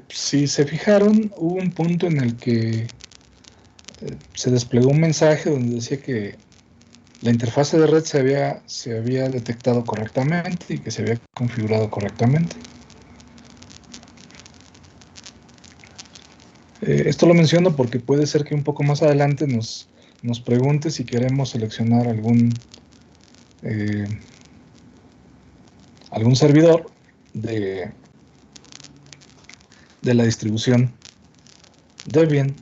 Si se fijaron, hubo un punto en el que se desplegó un mensaje donde decía que la interfase de red se había detectado correctamente y que se había configurado correctamente. Esto lo menciono porque puede ser que un poco más adelante nos pregunte si queremos seleccionar algún servidor de la distribución Debian.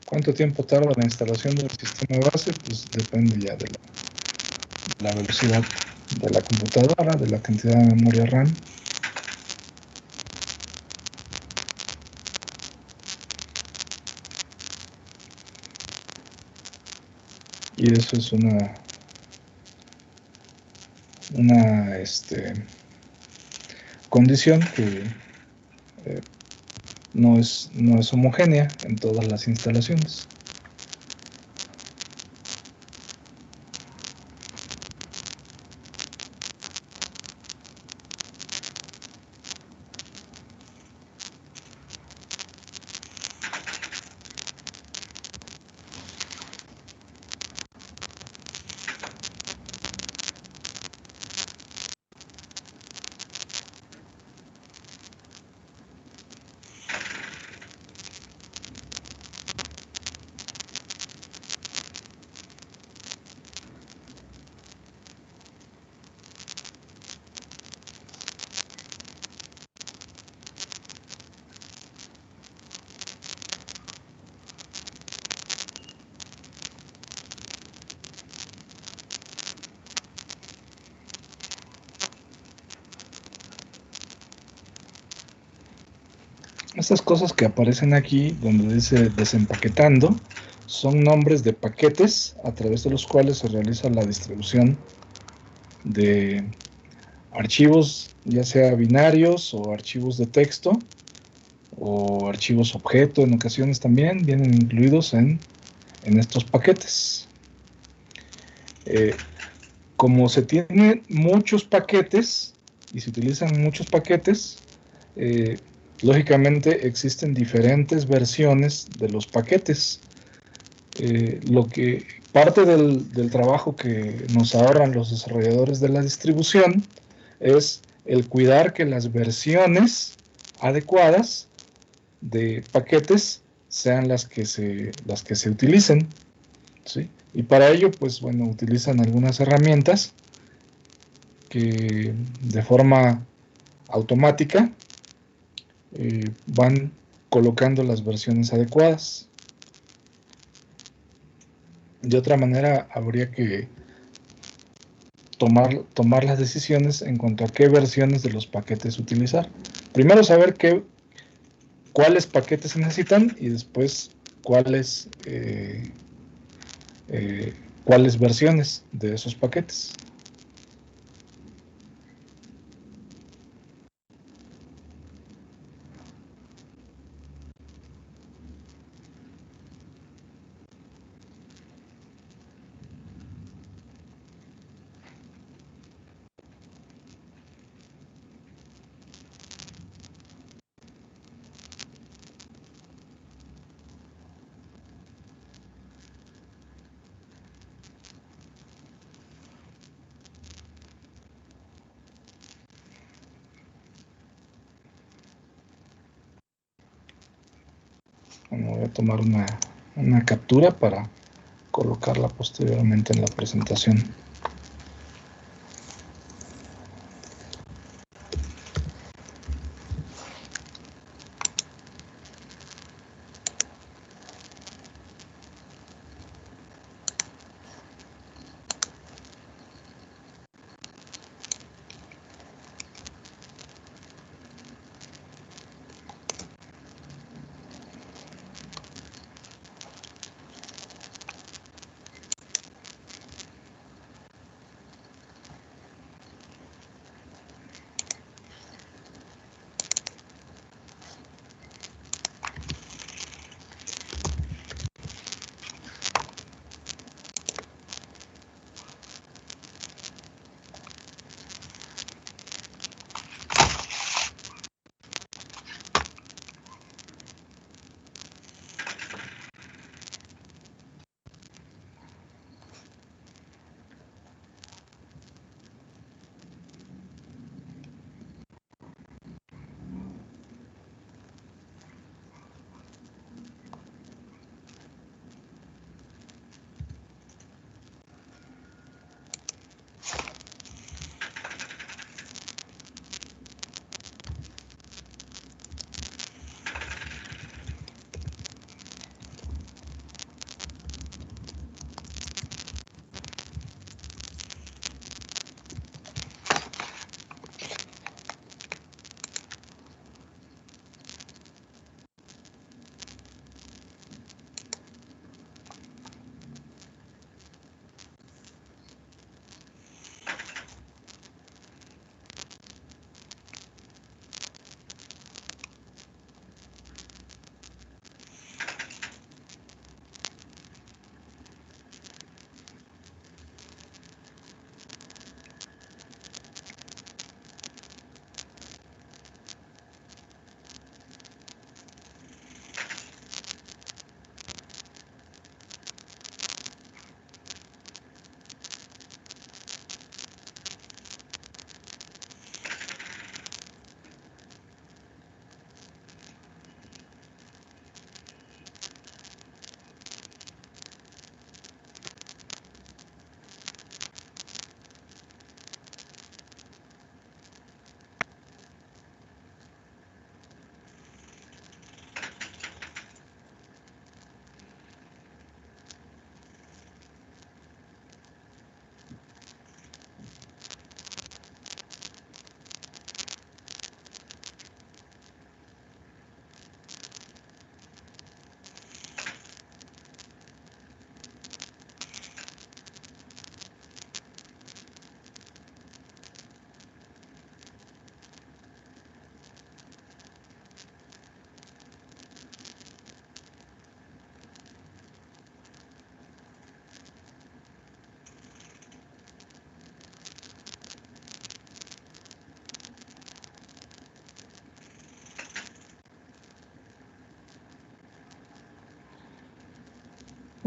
¿Cuánto tiempo tarda la instalación del sistema base? Pues depende ya de la velocidad de la computadora, de la cantidad de memoria RAM. Y eso es una condición que no es homogénea en todas las instalaciones. Estas cosas que aparecen aquí, donde dice desempaquetando, son nombres de paquetes a través de los cuales se realiza la distribución de archivos, ya sea binarios o archivos de texto o archivos objeto. En ocasiones también vienen incluidos en estos paquetes. Eh, Como se tienen muchos paquetes y se utilizan muchos paquetes, lógicamente existen diferentes versiones de los paquetes. Lo que parte del trabajo que nos ahorran los desarrolladores de la distribución es el cuidar que las versiones adecuadas de paquetes sean las que se utilicen, ¿sí? Y para ello, pues bueno, utilizan algunas herramientas que de forma automática van colocando las versiones adecuadas. De otra manera, habría que tomar las decisiones en cuanto a qué versiones de los paquetes utilizar. Primero saber cuáles paquetes se necesitan y después cuáles, cuáles versiones de esos paquetes. Bueno, voy a tomar una captura para colocarla posteriormente en la presentación.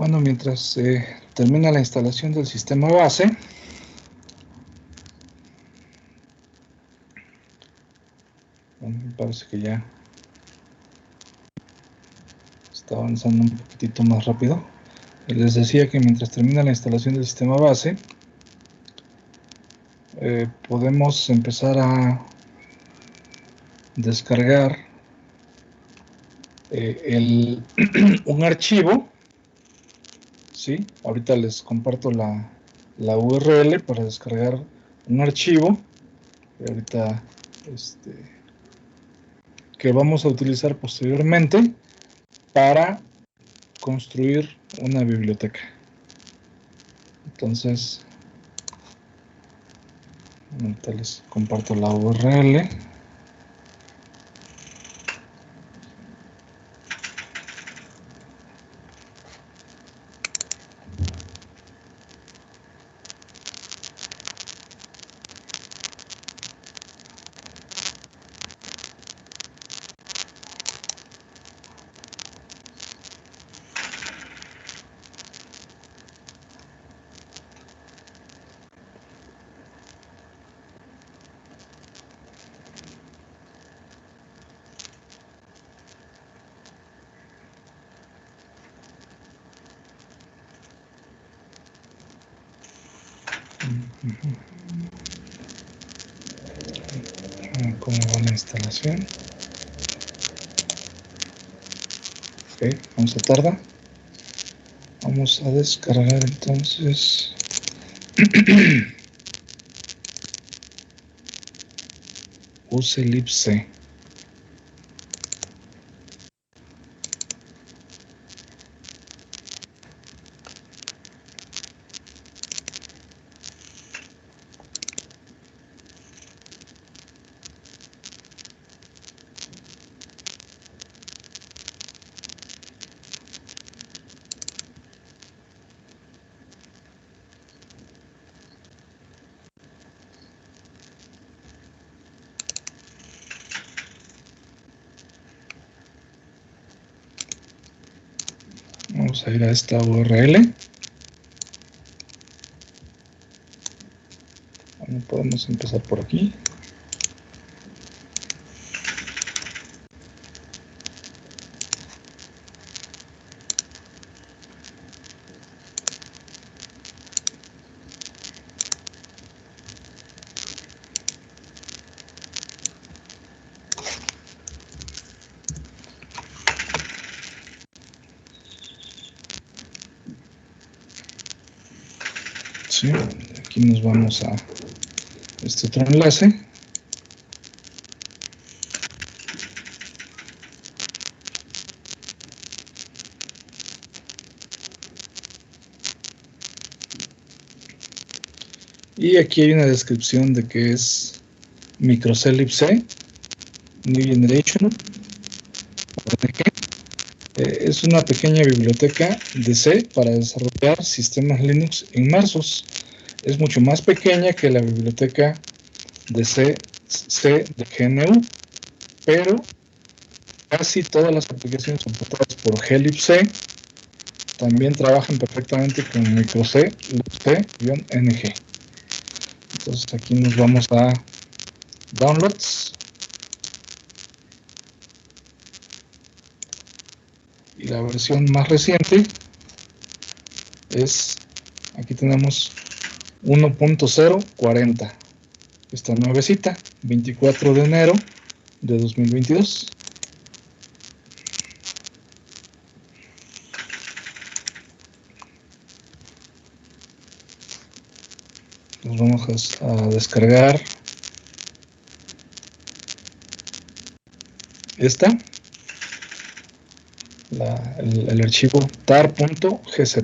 Bueno, mientras se termina la instalación del sistema base, bueno, me parece que ya está avanzando un poquitito más rápido. Les decía que mientras termina la instalación del sistema base, podemos empezar a descargar un archivo, ¿sí? Ahorita les comparto la URL para descargar un archivo, ahorita que vamos a utilizar posteriormente para construir una biblioteca. Entonces, ahorita les comparto la URL. ¿Cómo va la instalación? Ok, vamos a tardar. Vamos a descargar entonces use libc. Vamos a ir a esta URL. Bueno, podemos empezar por aquí. Sí, aquí nos vamos a este otro enlace. Y aquí hay una descripción de qué es microcell libc, New Generation. Es una pequeña biblioteca de C para desarrollar sistemas Linux inmersos. Es mucho más pequeña que la biblioteca de C de GNU, pero casi todas las aplicaciones soportadas por glibc también trabajan perfectamente con microc libc-ng. Entonces aquí nos vamos a Downloads y la versión más reciente es, aquí tenemos 1.040, esta nuevecita, 24 de enero de 2022. Nos vamos a descargar esta, el archivo tar.gz.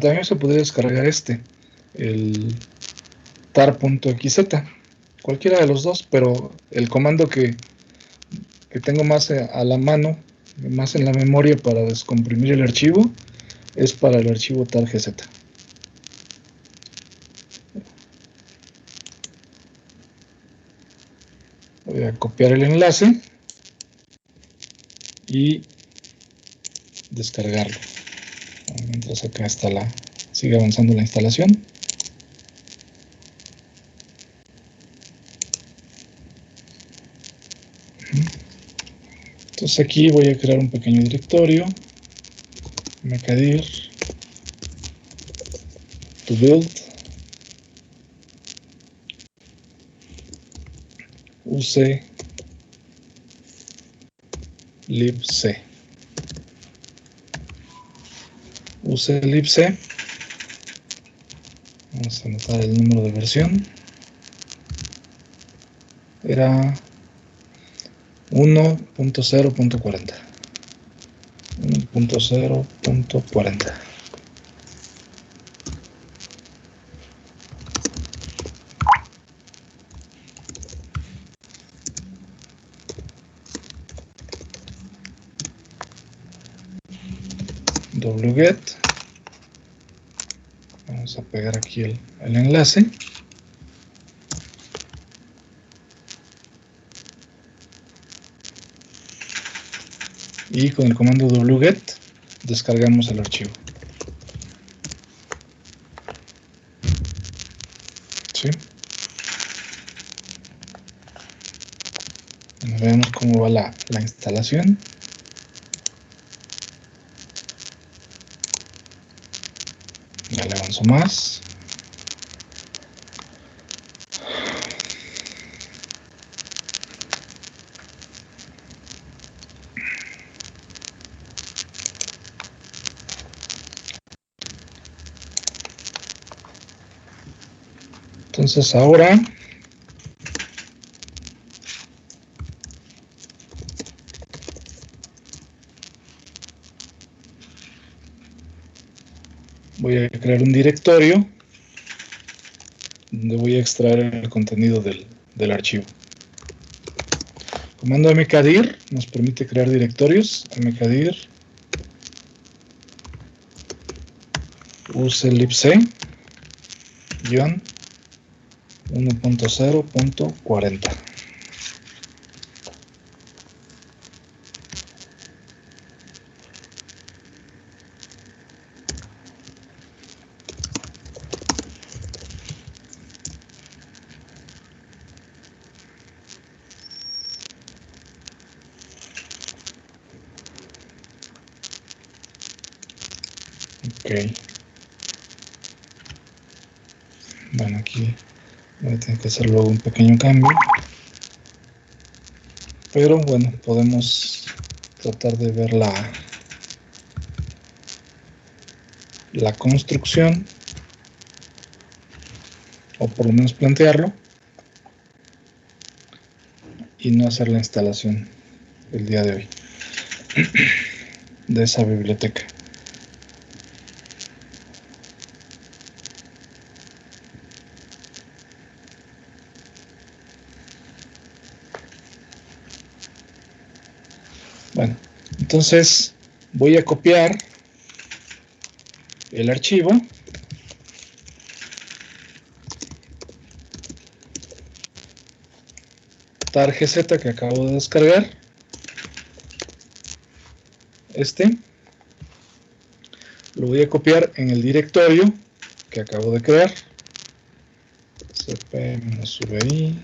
También se podría descargar el tar.xz, cualquiera de los dos, pero el comando que tengo más a la mano, más en la memoria para descomprimir el archivo, es para el archivo tar.gz. Voy a copiar el enlace y descargarlo. Mientras acá sigue avanzando la instalación. Entonces aquí voy a crear un pequeño directorio. Mkdir to build use libc. Use libc. Vamos a anotar el número de versión. Era 1.0.40. 1.0.40. wget. Vamos a pegar aquí el enlace. Y con el comando wget descargamos el archivo. ¿Sí? Bueno, veamos cómo va la instalación. Ya le avanzo más. Entonces ahora voy a crear un directorio donde voy a extraer el contenido del archivo. Comando mkdir nos permite crear directorios. Mkdir use libc 1.0.40. Ok. Bueno, aquí voy a tener que hacer luego un pequeño cambio. Pero bueno, podemos tratar de ver la construcción, o por lo menos plantearlo, y no hacer la instalación el día de hoy de esa biblioteca. Bueno, entonces voy a copiar el archivo tar.gz que acabo de descargar, lo voy a copiar en el directorio que acabo de crear, cp-vi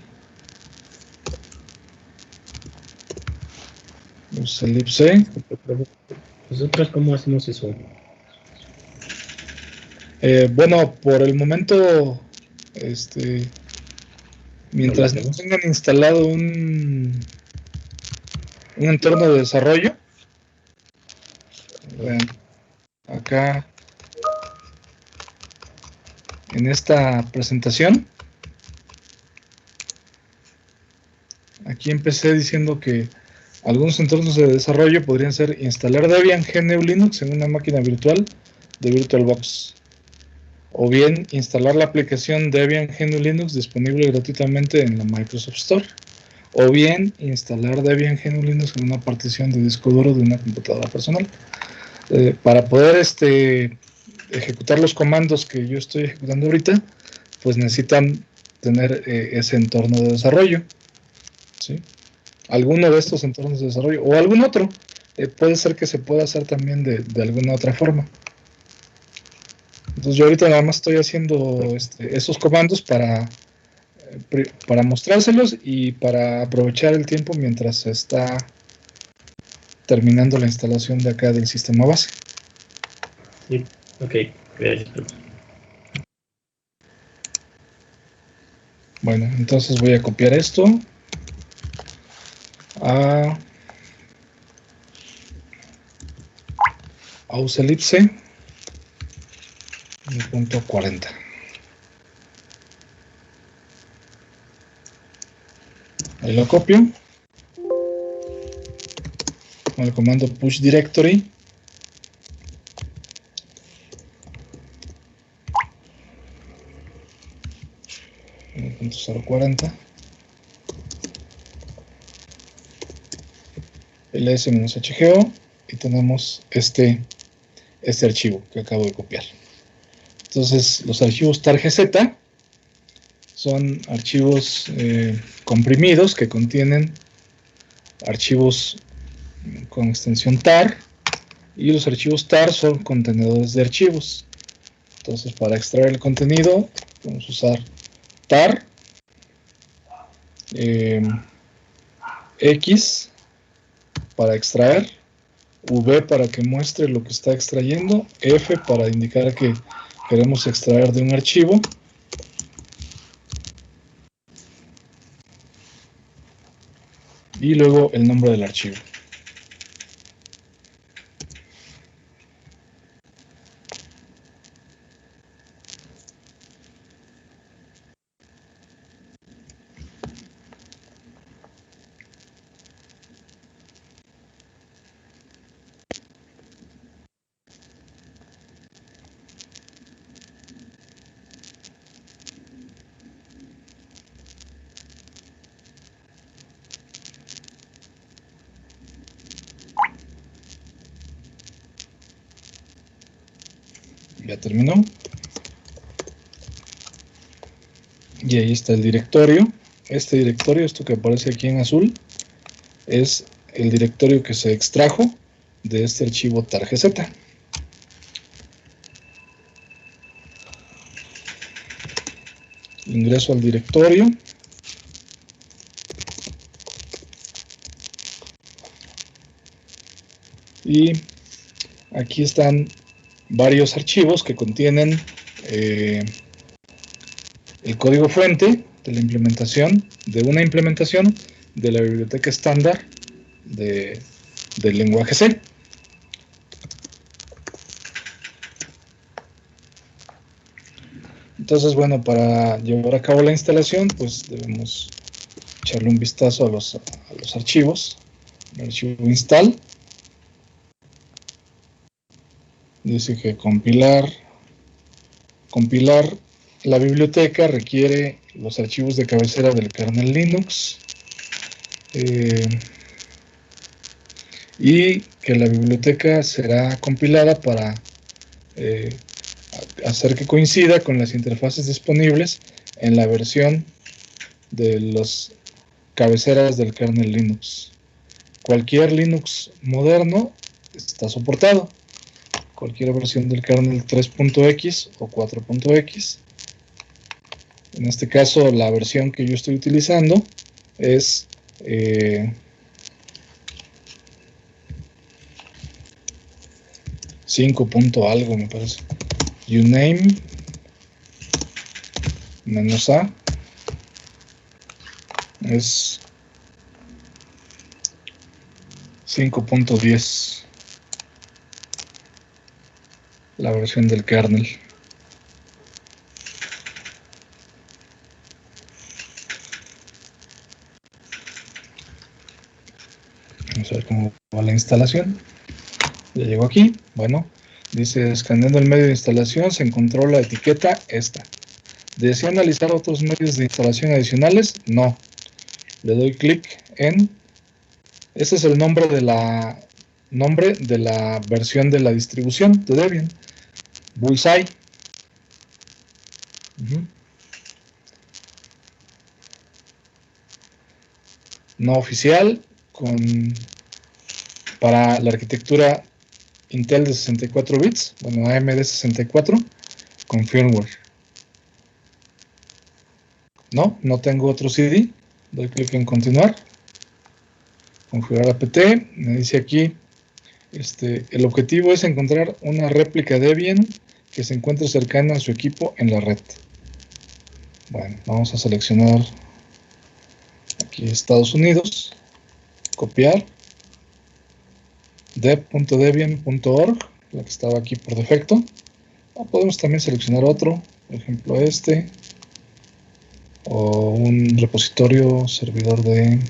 use libc. ¿Nosotros cómo hacemos eso? Bueno, por el momento, mientras no tengan instalado un entorno de desarrollo, vean, acá en esta presentación, aquí empecé diciendo que algunos entornos de desarrollo podrían ser instalar Debian GNU Linux en una máquina virtual de VirtualBox, o bien instalar la aplicación Debian GNU Linux disponible gratuitamente en la Microsoft Store, o bien instalar Debian GNU Linux en una partición de disco duro de una computadora personal. Para poder ejecutar los comandos que yo estoy ejecutando ahorita, pues necesitan tener ese entorno de desarrollo, ¿sí? Alguno de estos entornos de desarrollo o algún otro. puede ser que se pueda hacer también de alguna otra forma. Entonces yo ahorita nada más estoy haciendo esos comandos para mostrárselos y para aprovechar el tiempo mientras se está terminando la instalación de acá del sistema base. Sí, ok, gracias. Bueno, entonces voy a copiar esto a auselipse punto 40. Ahí lo copio con el comando push directory. .040 ls-hgo y tenemos este archivo que acabo de copiar. Entonces los archivos targz son archivos comprimidos que contienen archivos con extensión tar, y los archivos tar son contenedores de archivos. Entonces para extraer el contenido vamos a usar tar X para extraer, V para que muestre lo que está extrayendo, F para indicar que queremos extraer de un archivo, y luego el nombre del archivo. Ya terminó. Y ahí está el directorio. Este directorio, esto que aparece aquí en azul, es el directorio que se extrajo de este archivo targz. Ingreso al directorio. Y aquí están varios archivos que contienen el código fuente de la implementación, de una implementación de la biblioteca estándar del lenguaje C. Entonces, bueno, para llevar a cabo la instalación, pues debemos echarle un vistazo a los archivos. El archivo install dice que compilar la biblioteca requiere los archivos de cabecera del kernel Linux, y que la biblioteca será compilada para hacer que coincida con las interfaces disponibles en la versión de los cabeceras del kernel Linux. Cualquier Linux moderno está soportado. Cualquier versión del kernel 3.x o 4.x. En este caso, la versión que yo estoy utilizando es 5. algo, me parece. Uname -a es 5.10, la versión del kernel. Vamos a ver cómo va la instalación. Ya llegó aquí. Bueno, dice: escaneando el medio de instalación se encontró la etiqueta esta. ¿Desea analizar otros medios de instalación adicionales? No. Le doy clic en... Este es el nombre de la versión de la distribución de Debian. Bullseye. No oficial, con para la arquitectura Intel de 64 bits, bueno, AMD 64, con firmware. No tengo otro CD. Doy clic en continuar. Configurar apt. Me dice aquí, el objetivo es encontrar una réplica Debian que se encuentre cercana a su equipo en la red. Bueno, vamos a seleccionar aquí Estados Unidos, copiar, dev.debian.org, la que estaba aquí por defecto. O podemos también seleccionar otro, por ejemplo o un repositorio servidor del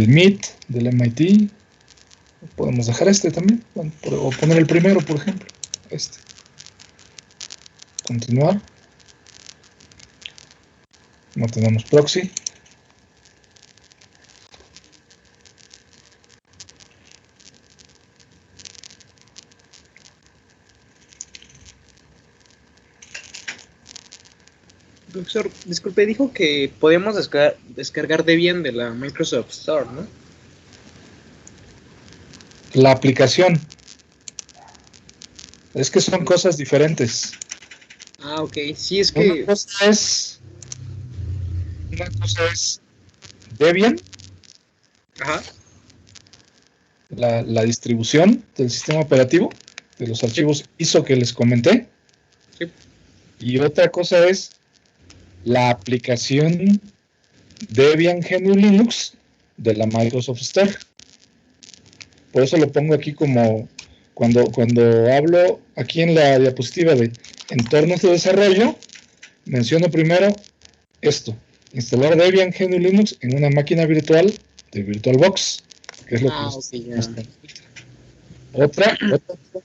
MIT, del MIT. Podemos dejar también, o poner el primero, por ejemplo, continuar. No tenemos proxy. Profesor, disculpe, dijo que podemos descargar Debian de la Microsoft Store, ¿no? La aplicación. Es que son cosas diferentes. Ah, ok. Sí, es que... Una cosa es Debian, Ajá. la distribución del sistema operativo, de los archivos ISO que les comenté. Sí. Y otra cosa es la aplicación Debian GNU Linux de la Microsoft Store. Por eso lo pongo aquí como cuando hablo aquí en la diapositiva de entornos de desarrollo, menciono primero instalar Debian GNU Linux en una máquina virtual de VirtualBox, que es lo que otra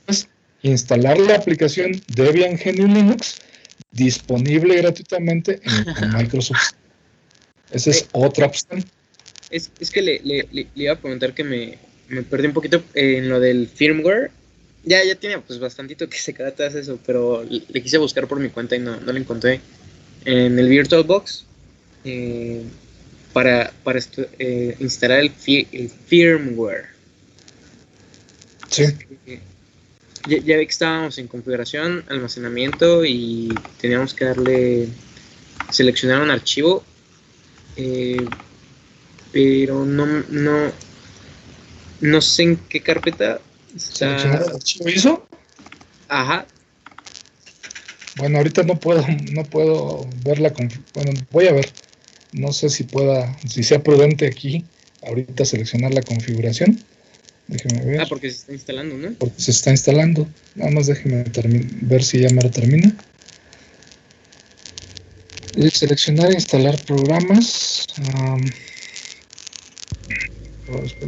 es instalar la aplicación Debian GNU Linux disponible gratuitamente en Microsoft. Esa es otra opción. Es que le iba a comentar que me perdí un poquito en lo del firmware. Ya tiene pues bastantito que se queda atrás eso, pero le quise buscar por mi cuenta y no lo encontré. En el VirtualBox, para instalar el firmware. Sí. Ya vi que estábamos en configuración, almacenamiento y teníamos que seleccionar un archivo, pero no sé en qué carpeta está. ¿Seleccionar el archivo ISO? Ajá. Bueno, ahorita no puedo ver bueno, voy a ver. No sé si sea prudente aquí ahorita seleccionar la configuración. Déjeme ver. Porque se está instalando, ¿no? Porque se está instalando. Nada más déjeme ver si ya me lo termina. Seleccionar e instalar programas.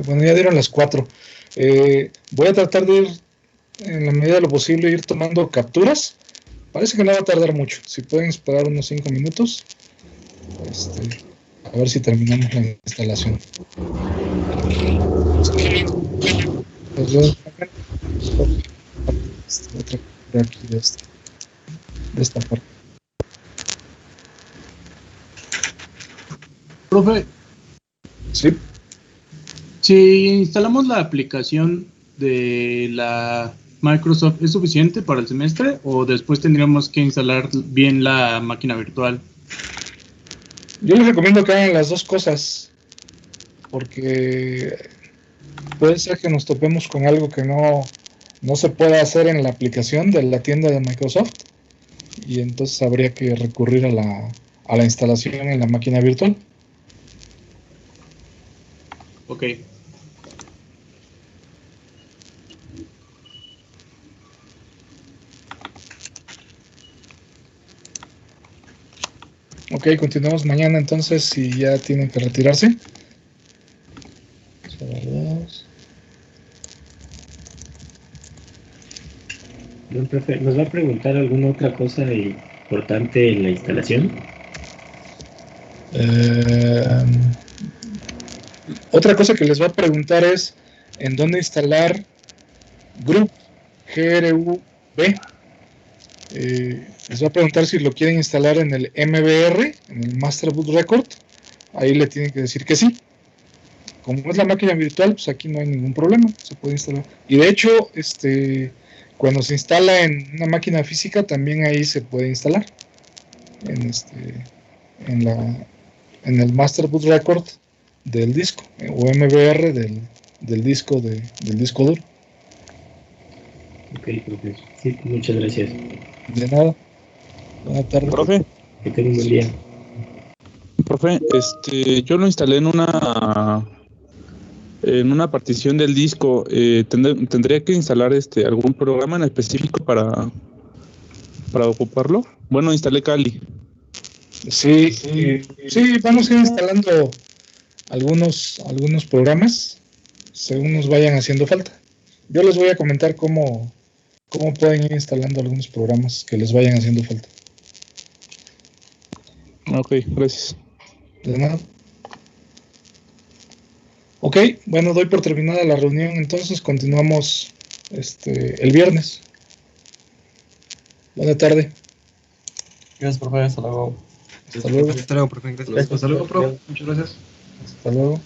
Bueno, ya dieron las 4. Voy a tratar de ir, en la medida de lo posible, ir tomando capturas. Parece que no va a tardar mucho. Si pueden esperar unos 5 minutos. A ver si terminamos la instalación. Otra aquí de esta parte. Profe, Sí. si instalamos la aplicación de la Microsoft, ¿es suficiente para el semestre o después tendríamos que instalar bien la máquina virtual? Yo les recomiendo que hagan las dos cosas, porque puede ser que nos topemos con algo que no se pueda hacer en la aplicación de la tienda de Microsoft, y entonces habría que recurrir a la instalación en la máquina virtual. Ok. Ok, continuamos mañana entonces, si ya tienen que retirarse. Don profe, ¿nos va a preguntar alguna otra cosa importante en la instalación? Otra cosa que les va a preguntar es en dónde instalar GRUB. Les va a preguntar si lo quieren instalar en el MBR, en el Master Boot Record. Ahí le tienen que decir que sí. como es la máquina virtual, pues aquí no hay ningún problema, se puede instalar. Y de hecho, cuando se instala en una máquina física, también ahí se puede instalar. En el Master Boot Record del disco, o MBR del disco del disco duro. Ok, profe. Sí, muchas gracias. De nada. Buenas tardes. Profe, Que tenga un buen día. profe, yo lo instalé en una partición del disco. ¿Tendría que instalar algún programa en específico para ocuparlo? Bueno, instalé Kali. Sí, vamos a ir instalando algunos programas según nos vayan haciendo falta. Yo les voy a comentar cómo pueden ir instalando algunos programas que les vayan haciendo falta. Ok, gracias. De nada. Ok, bueno, doy por terminada la reunión, entonces continuamos el viernes. Buena tarde. Gracias, profe. Hasta luego. Hasta luego. Hasta luego, profe. Gracias. Hasta luego, profe. Muchas gracias. Hasta luego.